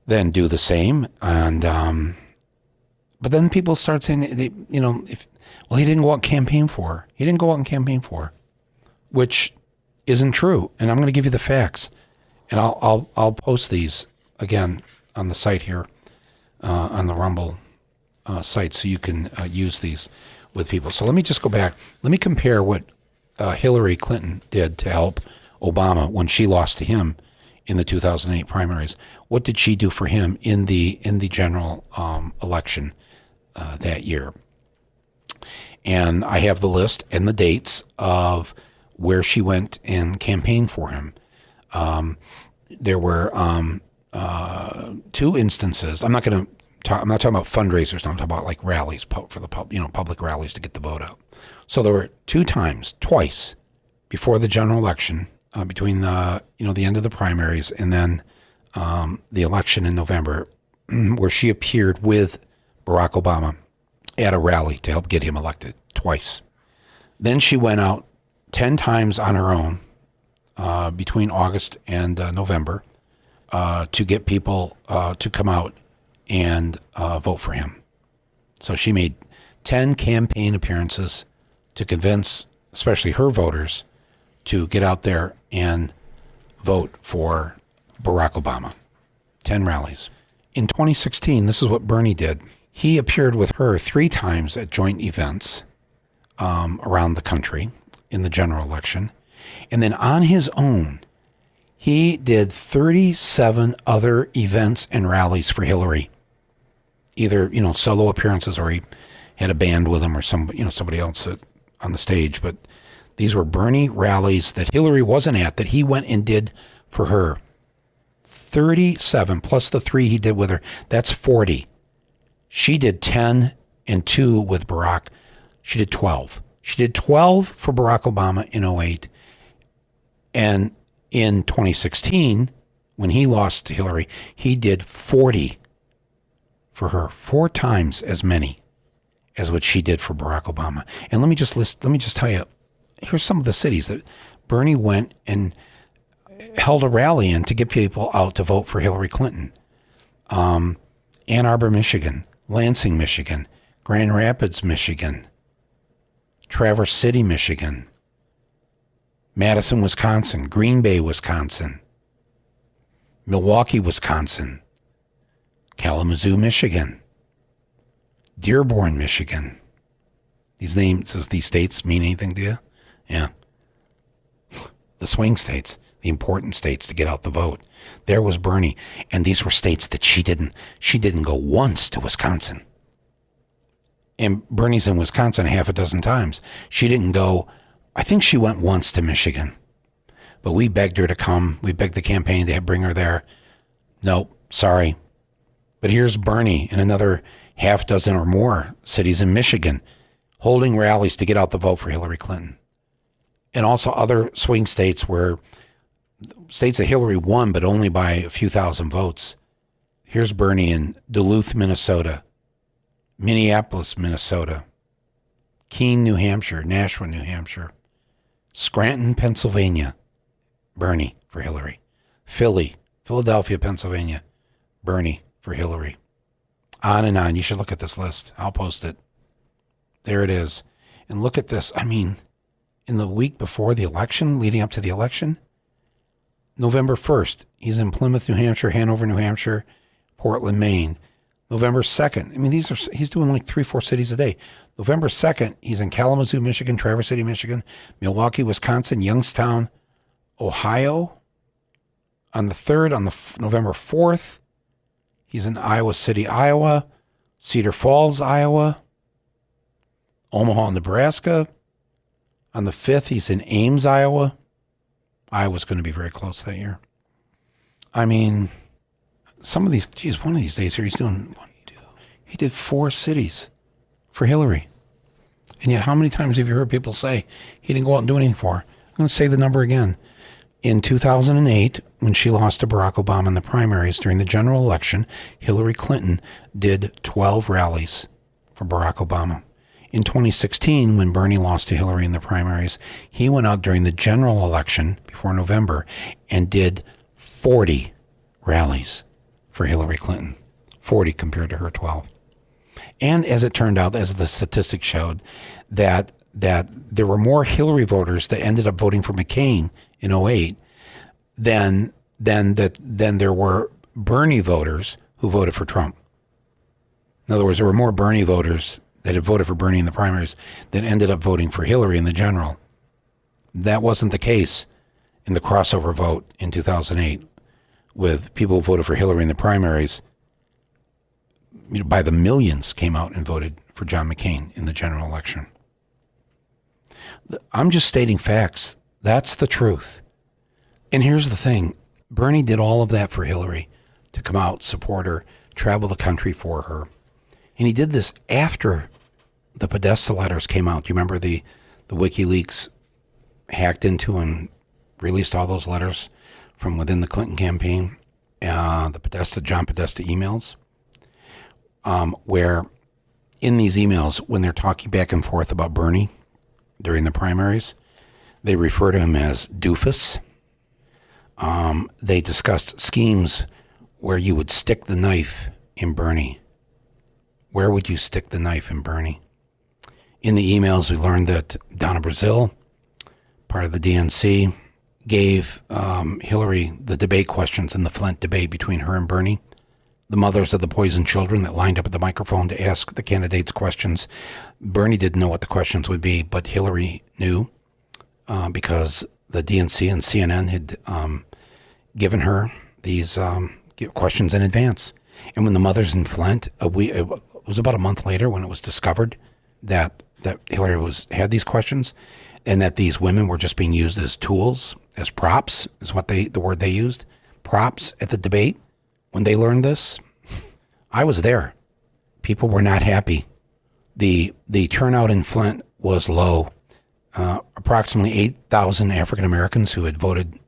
then do the same. And but then people start saying, he didn't go out and campaign for her. He didn't go out and campaign for her, which isn't true. And I'm going to give you the facts, and I'll post these again on the site here, on the Rumble site, so you can use these with people. So let me just go back. Let me compare what Hillary Clinton did to help Obama when she lost to him in the 2008 primaries. What did she do for him in the general election that year? And I have the list and the dates of where she went and campaigned for him. There were 2 instances. I'm not talking about fundraisers. No, I'm talking about like rallies for the public rallies to get the vote out. So there were twice before the general election, between the end of the primaries and then the election in November, where she appeared with Barack Obama at a rally to help get him elected twice. Then she went out 10 times on her own between August and November to get people to come out and vote for him. So she made 10 campaign appearances to convince, especially her voters, to get out there and vote for Barack Obama. 10 rallies. In 2016, this is what Bernie did. He appeared with her 3 times at joint events around the country in the general election. And then on his own, he did 37 other events and rallies for Hillary. Either, solo appearances, or he had a band with him, or somebody else on the stage. But these were Bernie rallies that Hillary wasn't at, that he went and did for her. 37 plus the 3 he did with her. That's 40. She did 10 and 2 with Barack. She did 12. She did 12 for Barack Obama in 2008. And in 2016, When he lost to Hillary, he did 40 for her, 4 times as many as what she did for Barack Obama. And let me just tell you, here's some of the cities that Bernie went and held a rally in to get people out to vote for Hillary Clinton. Ann Arbor, Michigan, Lansing, Michigan, Grand Rapids, Michigan, Traverse City, Michigan, Madison, Wisconsin, Green Bay, Wisconsin, Milwaukee, Wisconsin, Kalamazoo, Michigan, Dearborn, Michigan. These names of these states mean anything to you? Yeah. The swing states, the important states to get out the vote. There was Bernie, and these were states that she didn't go once to Wisconsin. And Bernie's in Wisconsin 6 times. She didn't go, I think she went once to Michigan. But we begged her to come. We begged the campaign to bring her there. Nope, sorry. But here's Bernie in another 6 or more cities in Michigan holding rallies to get out the vote for Hillary Clinton. And also other swing states states that Hillary won, but only by a few thousand votes. Here's Bernie in Duluth, Minnesota, Minneapolis, Minnesota, Keene, New Hampshire, Nashua, New Hampshire, Scranton, Pennsylvania, Bernie for Hillary. Philadelphia, Pennsylvania, Bernie for Hillary. On and on. You should look at this list. I'll post it. There it is. And look at this. I mean, in the week before the election, leading up to the election, November 1st, he's in Plymouth, New Hampshire, Hanover, New Hampshire, Portland, Maine. November 2nd, I mean, he's doing like 3-4 cities a day. November 2nd, he's in Kalamazoo, Michigan, Traverse City, Michigan, Milwaukee, Wisconsin, Youngstown, Ohio. On the 3rd, on November 4th, he's in Iowa City, Iowa, Cedar Falls, Iowa, Omaha, Nebraska. On the 5th, he's in Ames, Iowa. Iowa's going to be very close that year. I mean, some of these, one of these days here, he did 4 cities for Hillary. And yet, how many times have you heard people say he didn't go out and do anything for her? I'm going to say the number again. In 2008, when she lost to Barack Obama in the primaries during the general election, Hillary Clinton did 12 rallies for Barack Obama. In 2016, when Bernie lost to Hillary in the primaries, he went out during the general election before November and did 40 rallies for Hillary Clinton. 40 compared to her 12. And as it turned out, as the statistics showed, that there were more Hillary voters that ended up voting for McCain in 2008 than there were Bernie voters who voted for Trump. In other words, there were more Bernie voters that had voted for Bernie in the primaries that ended up voting for Hillary in the general. That wasn't the case in the crossover vote in 2008 with people who voted for Hillary in the primaries. By the millions came out and voted for John McCain in the general election. I'm just stating facts. That's the truth. And here's the thing. Bernie did all of that for Hillary to come out, support her, travel the country for her. And he did this after the Podesta letters came out. Do you remember the WikiLeaks hacked into and released all those letters from within the Clinton campaign? The John Podesta emails, where in these emails, when they're talking back and forth about Bernie during the primaries, they refer to him as doofus. They discussed schemes where you would stick the knife in Bernie. Where would you stick the knife in Bernie? In the emails, we learned that Donna Brazile, part of the DNC, gave Hillary the debate questions in the Flint debate between her and Bernie. The mothers of the poisoned children that lined up at the microphone to ask the candidates questions. Bernie didn't know what the questions would be, but Hillary knew because the DNC and CNN had given her these questions in advance. And when the mothers in Flint, it was about a month later when it was discovered that Hillary had these questions and that these women were just being used as tools, as props, is what the word they used, props at the debate. When they learned this, I was there. People were not happy. The turnout in Flint was low. Approximately 8,000 African Americans who had voted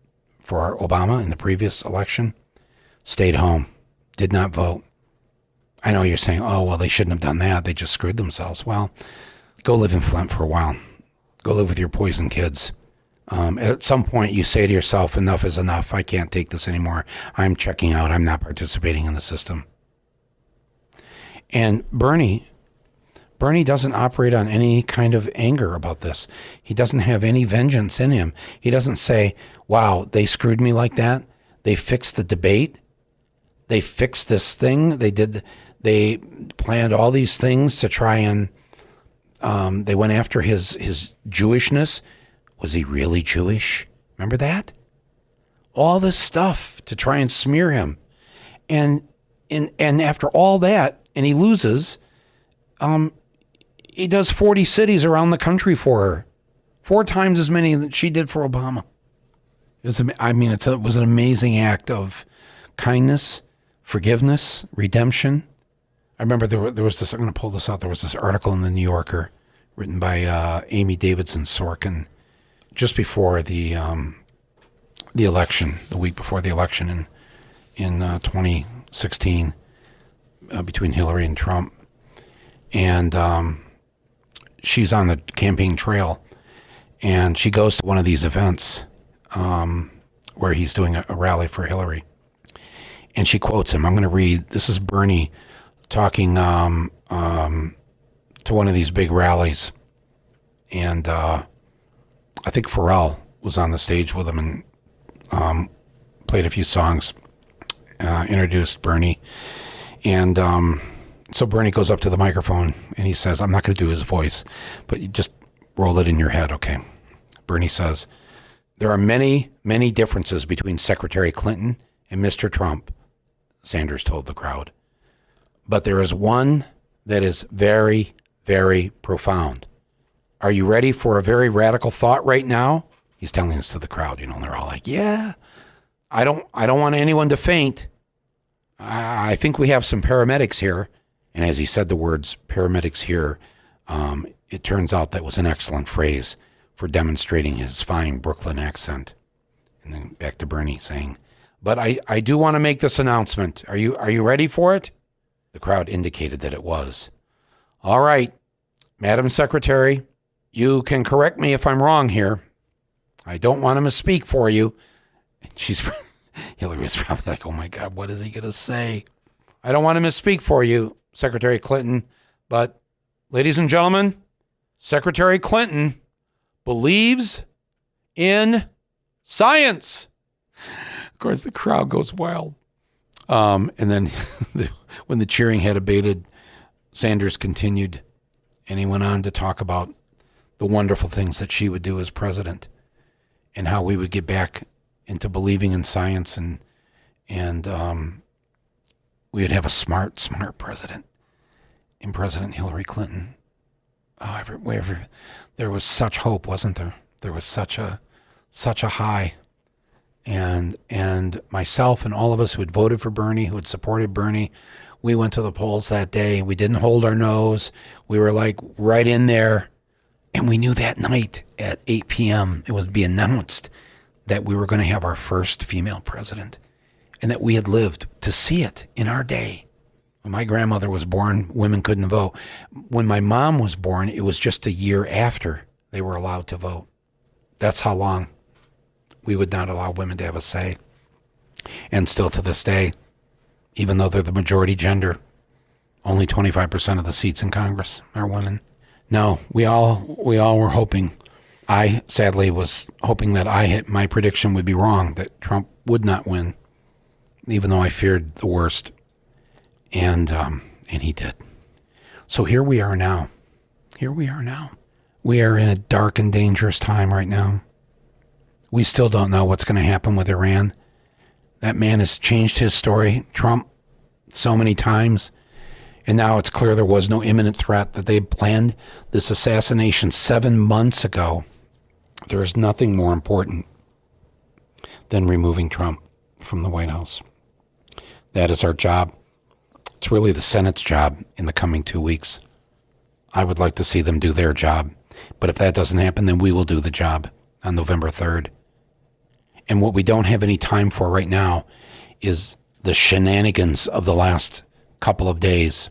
for Obama in the previous election stayed home, did not vote. I know you're saying, oh, well, they shouldn't have done that. They just screwed themselves. Well, go live in Flint for a while. Go live with your poison kids. At some point, you say to yourself, enough is enough. I can't take this anymore. I'm checking out. I'm not participating in the system. And Bernie doesn't operate on any kind of anger about this. He doesn't have any vengeance in him. He doesn't say, wow, they screwed me like that. They fixed the debate. They fixed this thing. They planned all these things to try and they went after his Jewishness. Was he really Jewish? Remember that? All this stuff to try and smear him. And after all that, and he loses, he does 40 cities around the country for her. 4 times as many that she did for Obama. It was an amazing act of kindness, forgiveness, redemption. I remember there was this, I'm going to pull this out, there was this article in the New Yorker written by Amy Davidson Sorkin just before the election, the week before the election in 2016, between Hillary and Trump. And she's on the campaign trail, and she goes to one of these events where he's doing a rally for Hillary. And she quotes him. I'm going to read. This is Bernie talking to one of these big rallies. And I think Pharrell was on the stage with him and played a few songs, introduced Bernie. And so Bernie goes up to the microphone and he says, I'm not going to do his voice, but you just roll it in your head, okay? Bernie says, there are many, many differences between Secretary Clinton and Mr. Trump, Sanders told the crowd. But there is one that is very, very profound. Are you ready for a very radical thought right now? He's telling this to the crowd, and they're all like, yeah. I don't want anyone to faint. I think we have some paramedics here. And as he said the words paramedics here, it turns out that was an excellent phrase for demonstrating his fine Brooklyn accent. And then back to Bernie saying, but I do want to make this announcement. Are you ready for it? The crowd indicated that it was. All right, Madam Secretary, you can correct me if I'm wrong here. I don't want to misspeak for you. Hillary was probably like, oh my God, what is he going to say? I don't want to misspeak for you, Secretary Clinton, but ladies and gentlemen, Secretary Clinton believes in science. Of course, the crowd goes wild. And then when the cheering had abated, Sanders continued, and he went on to talk about the wonderful things that she would do as president and how we would get back into believing in science and we would have a smart president in President Hillary Clinton. Oh, there was such hope, wasn't there? There was such a high. And myself and all of us who had voted for Bernie, who had supported Bernie, we went to the polls that day. We didn't hold our nose. We were like right in there. And we knew that night at 8 p.m. it would be announced that we were going to have our first female president and that we had lived to see it in our day. When my grandmother was born, women couldn't vote. When my mom was born, it was just a year after they were allowed to vote. That's how long we would not allow women to have a say. And still to this day, even though they're the majority gender, only 25% of the seats in Congress are women. No, we all were hoping. I sadly was hoping that my prediction would be wrong, that Trump would not win, even though I feared the worst. And he did. So here we are now. We are in a dark and dangerous time right now. We still don't know what's going to happen with Iran. That man has changed his story, Trump, so many times. And now it's clear there was no imminent threat, that they planned this assassination 7 months ago. There is nothing more important than removing Trump from the White House. That is our job. It's really the Senate's job in the coming 2 weeks. I would like to see them do their job. But if that doesn't happen, then we will do the job on November 3rd. And what we don't have any time for right now is the shenanigans of the last couple of days.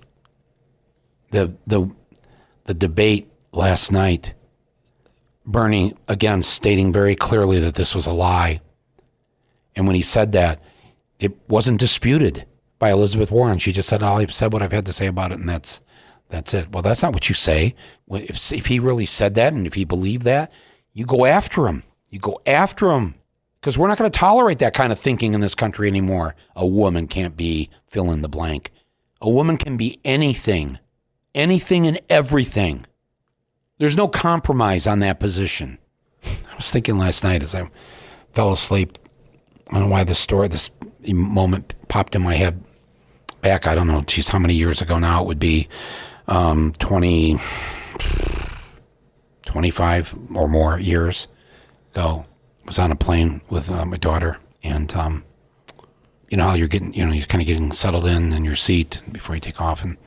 The debate last night, Bernie, again, stating very clearly that this was a lie. And when he said that, it wasn't disputed by Elizabeth Warren. She just said, I've said what I've had to say about it, and that's it. Well, that's not what you say. If he really said that, and if he believed that, you go after him. You go after him. Because we're not going to tolerate that kind of thinking in this country anymore. A woman can't be fill in the blank. A woman can be anything. Anything and everything. There's no compromise on that position. I was thinking last night as I fell asleep, I don't know why this moment popped in my head back, I don't know, geez, how many years ago now? It would be 25 or more years ago. I was on a plane with my daughter, and you know how you're kind of getting settled in your seat before you take off, and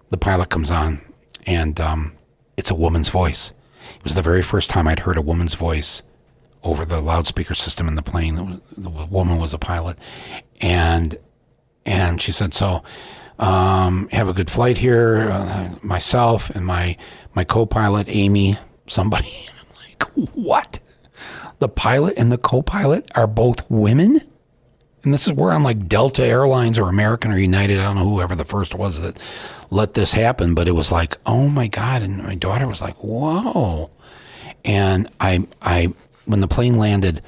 the pilot comes on, and it's a woman's voice. It was the very first time I'd heard a woman's voice over the loudspeaker system in the plane. The woman was a pilot, and she said, so have a good flight here, myself and my co-pilot, Amy, somebody. And I'm like, what? The pilot and the co-pilot are both women? And we're on like Delta Airlines or American or United. I don't know, whoever the first was that let this happen, but it was like, oh my God. And my daughter was like, whoa. And I when the plane landed,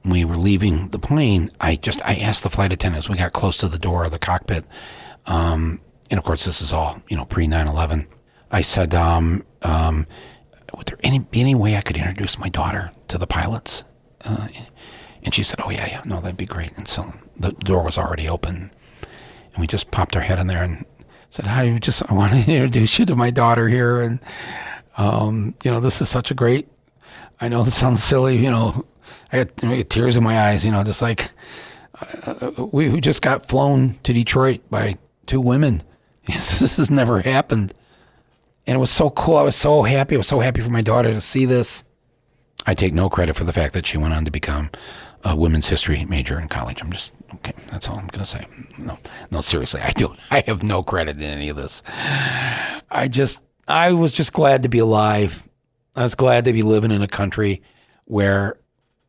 we were leaving the plane, I asked the flight attendants, we got close to the door of the cockpit. And of course, this is all, pre 9/11. I said, would there be any way I could introduce my daughter to the pilots? And she said, oh yeah, no, that'd be great. And so the door was already open, and we just popped our head in there and said, hi, I want to introduce you to my daughter here. And, this is such a great, I know this sounds silly, I get tears in my eyes, just like we just got flown to Detroit by two women. This has never happened. And it was so cool. I was so happy. I was so happy for my daughter to see this. I take no credit for the fact that she went on to become a women's history major in college. Okay, that's all I'm going to say. No, seriously, I don't. I have no credit in any of this. I was just glad to be alive. I was glad to be living in a country where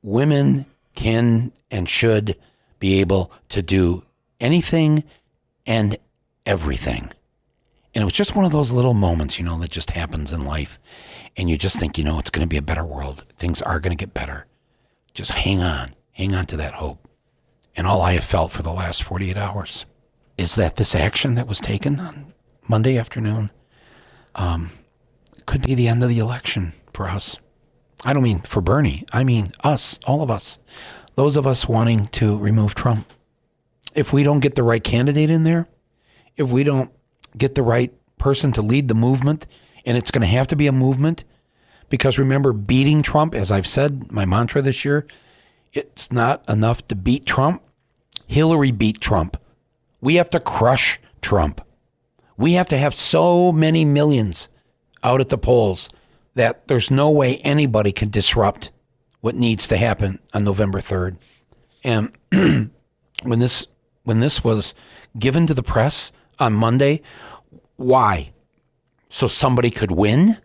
women can and should be able to do anything and everything. And it was just one of those little moments, that just happens in life. And you just think, it's going to be a better world. Things are going to get better. Just hang on to that hope. And all I have felt for the last 48 hours is that this action that was taken on Monday afternoon could be the end of the election for us. I don't mean for Bernie. I mean us, all of us. Those of us wanting to remove Trump. If we don't get the right candidate in there, if we don't get the right person to lead the movement, and it's going to have to be a movement, because remember, beating Trump, as I've said, my mantra this year, it's not enough to beat Trump. Hillary beat Trump. We have to crush Trump. We have to have so many millions out at the polls that there's no way anybody can disrupt what needs to happen on November 3rd. And when this was given to the press on Monday, why? So somebody could win?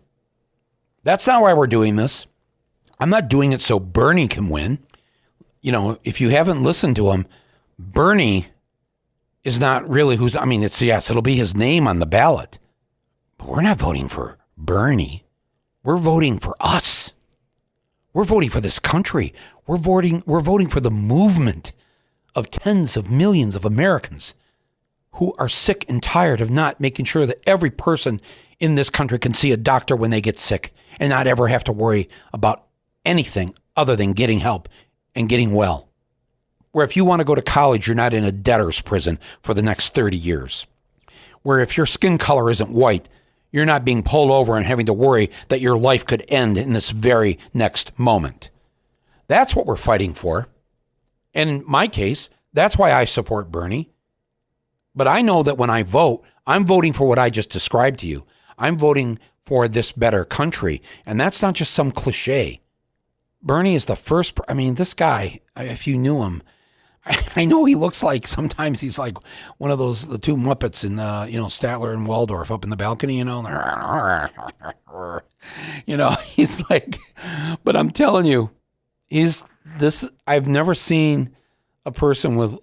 That's not why we're doing this. I'm not doing it so Bernie can win. If you haven't listened to him, Bernie is not really it'll be his name on the ballot. But we're not voting for Bernie. We're voting for us. We're voting for this country. We're voting for the movement of tens of millions of Americans who are sick and tired of not making sure that every person in this country can see a doctor when they get sick and not ever have to worry about anything other than getting help and getting well. Where if you want to go to college, you're not in a debtor's prison for the next 30 years. Where if your skin color isn't white, you're not being pulled over and having to worry that your life could end in this very next moment. That's what we're fighting for. And in my case, that's why I support Bernie. But I know that when I vote, I'm voting for what I just described to you. I'm voting for this better country. And that's not just some cliche. Bernie is the first. I mean, this guy, if you knew him, I know he looks like, sometimes he's like one of those, the two Muppets in, Statler and Waldorf up in the balcony, he's like, but I'm telling you, I've never seen a person with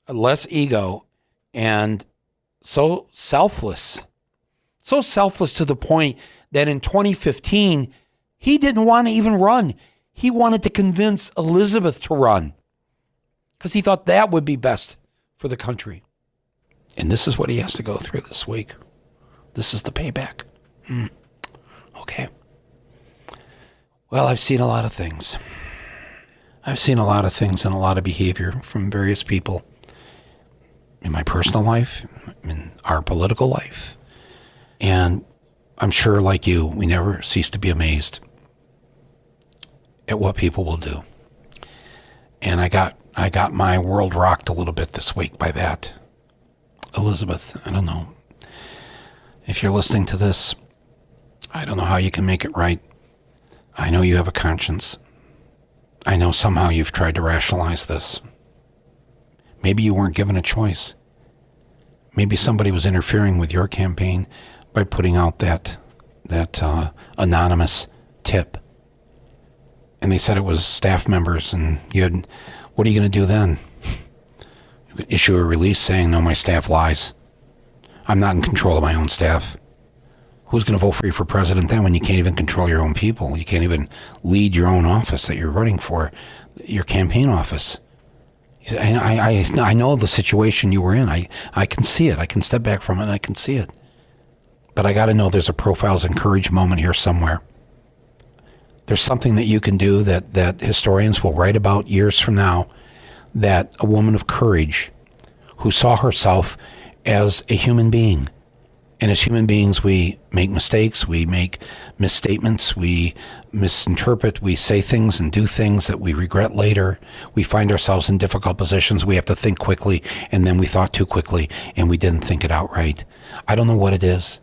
less ego and so selfless to the point that in 2015, he didn't want to even run. He wanted to convince Elizabeth to run because he thought that would be best for the country. And this is what he has to go through this week. This is the payback. Okay. Well, I've seen a lot of things. I've seen a lot of things and a lot of behavior from various people in my personal life, in our political life. And I'm sure, like you, we never cease to be amazed at what people will do. And I got my world rocked a little bit this week by that. Elizabeth, I don't know. If you're listening to this, I don't know how you can make it right. I know you have a conscience. I know somehow you've tried to rationalize this. Maybe you weren't given a choice. Maybe somebody was interfering with your campaign by putting out that anonymous tip. And they said it was staff members, and what are you going to do then? You could issue a release saying, no, my staff lies. I'm not in control of my own staff. Who's going to vote for you for president then when you can't even control your own people? You can't even lead your own office that you're running for, your campaign office. I know the situation you were in. I can see it. I can step back from it and I can see it. But I got to know there's a profiles in courage moment here somewhere. There's something that you can do that historians will write about years from now, that a woman of courage who saw herself as a human being. And as human beings, we make mistakes, we make misstatements, we misinterpret, we say things and do things that we regret later. We find ourselves in difficult positions. We have to think quickly, and then we thought too quickly, and we didn't think it out right. I don't know what it is.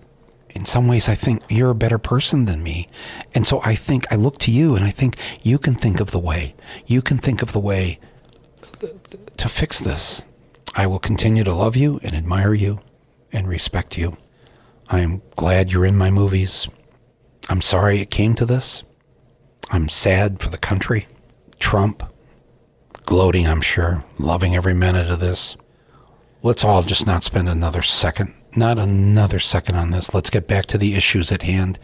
In some ways, I think you're a better person than me. And so I look to you, and I think you can think of the way. You can think of the way to fix this. I will continue to love you and admire you and respect you. I am glad you're in my movies. I'm sorry it came to this. I'm sad for the country. Trump, gloating, I'm sure, loving every minute of this. Let's all just not spend another second on this. Let's get back to the issues at hand.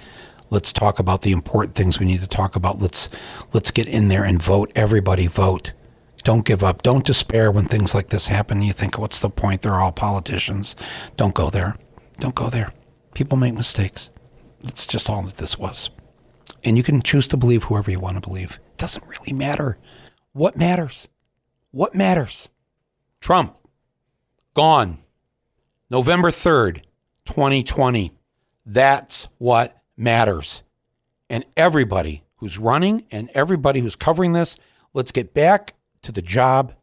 Let's talk about the important things we need to talk about. Let's get in there and vote. Everybody vote. Don't give up. Don't despair when things like this happen. You think, what's the point? They're all politicians. Don't go there. Don't go there. People make mistakes. That's just all that this was. And you can choose to believe whoever you want to believe. It doesn't really matter. What matters? What matters? Trump, gone. November 3rd, 2020. That's what matters. And everybody who's running and everybody who's covering this, let's get back to the job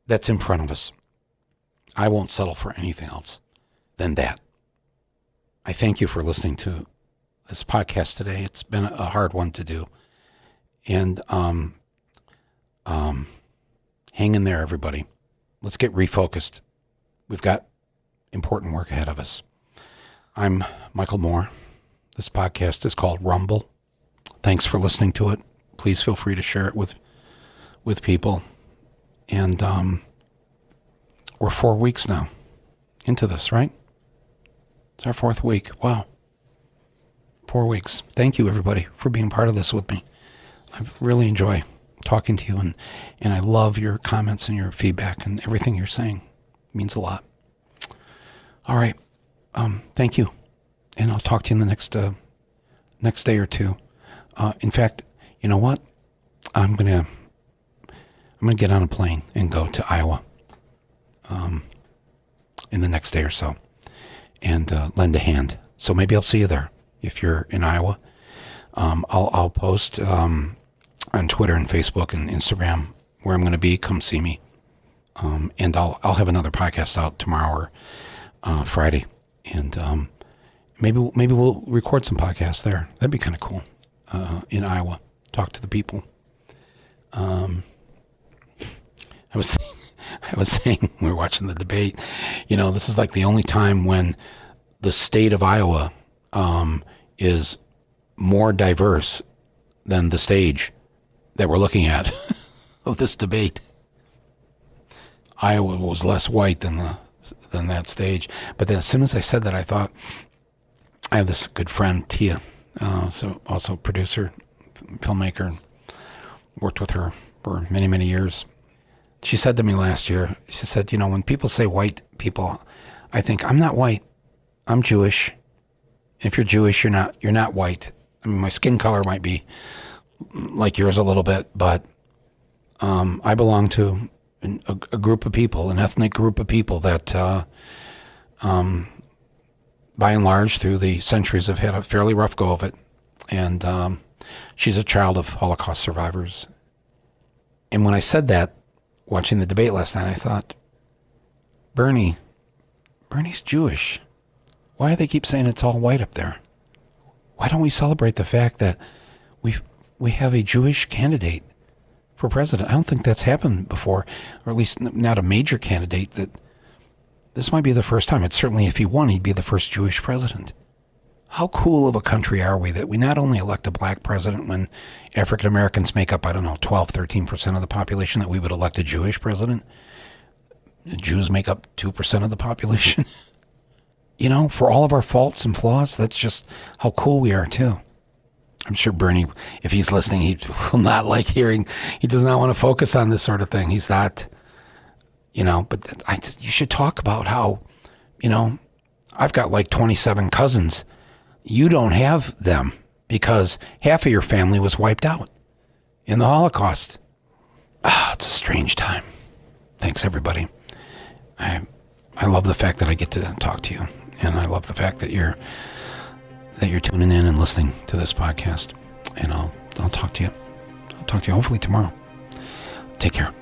that's in front of us. I won't settle for anything else than that. I thank you for listening to this podcast today. It's been a hard one to do. And hang in there, everybody. Let's get refocused. We've got important work ahead of us. I'm Michael Moore. This podcast is called Rumble. Thanks for listening to it. Please feel free to share it with people. And we're 4 weeks now into this, right? It's our 4th week. Wow. 4 weeks. Thank you, everybody, for being part of this with me. I really enjoy talking to you, and I love your comments and your feedback and everything you're saying. It means a lot. All right. Thank you. And I'll talk to you in the next day or two. In fact, you know what? I'm gonna get on a plane and go to Iowa in the next day or so and lend a hand. So maybe I'll see you there if you're in Iowa. I'll post on Twitter and Facebook and Instagram where I'm going to be. Come see me. And I'll have another podcast out tomorrow or Friday, and maybe we'll record some podcasts there. That'd be kind of cool in Iowa talk to the people. I was saying we were watching the debate, this is like the only time when the state of Iowa is more diverse than the stage that we're looking at of this debate. Iowa was less white than that stage. But then as soon as I said that, I thought, I have this good friend, Tia, so also producer, filmmaker, worked with her for many, many years. She said to me last year, she said, when people say white people, I think, I'm not white, I'm Jewish. If you're Jewish, you're not white. I mean, my skin color might be like yours a little bit, but I belong to a group of people, an ethnic group of people that, by and large, through the centuries have had a fairly rough go of it. And she's a child of Holocaust survivors. And when I said that, watching the debate last night, I thought, Bernie's Jewish. Why do they keep saying it's all white up there? Why don't we celebrate the fact that we have a Jewish candidate for president? I don't think that's happened before, or at least not a major candidate. That this might be the first time. It's certainly, if he won, he'd be the first Jewish president. How cool of a country are we that we not only elect a black president when African Americans make up, 12, 13% of the population, that we would elect a Jewish president? The Jews make up 2% of the population. For all of our faults and flaws, that's just how cool we are too. I'm sure Bernie, if he's listening, he will not like hearing, he does not want to focus on this sort of thing. He's not, but you should talk about how, I've got like 27 cousins. You don't have them because half of your family was wiped out in the Holocaust. It's a strange time. Thanks, everybody. I love the fact that I get to talk to you, and I love the fact that you're tuning in and listening to this podcast. And I'll talk to you. I'll talk to you hopefully tomorrow. Take care.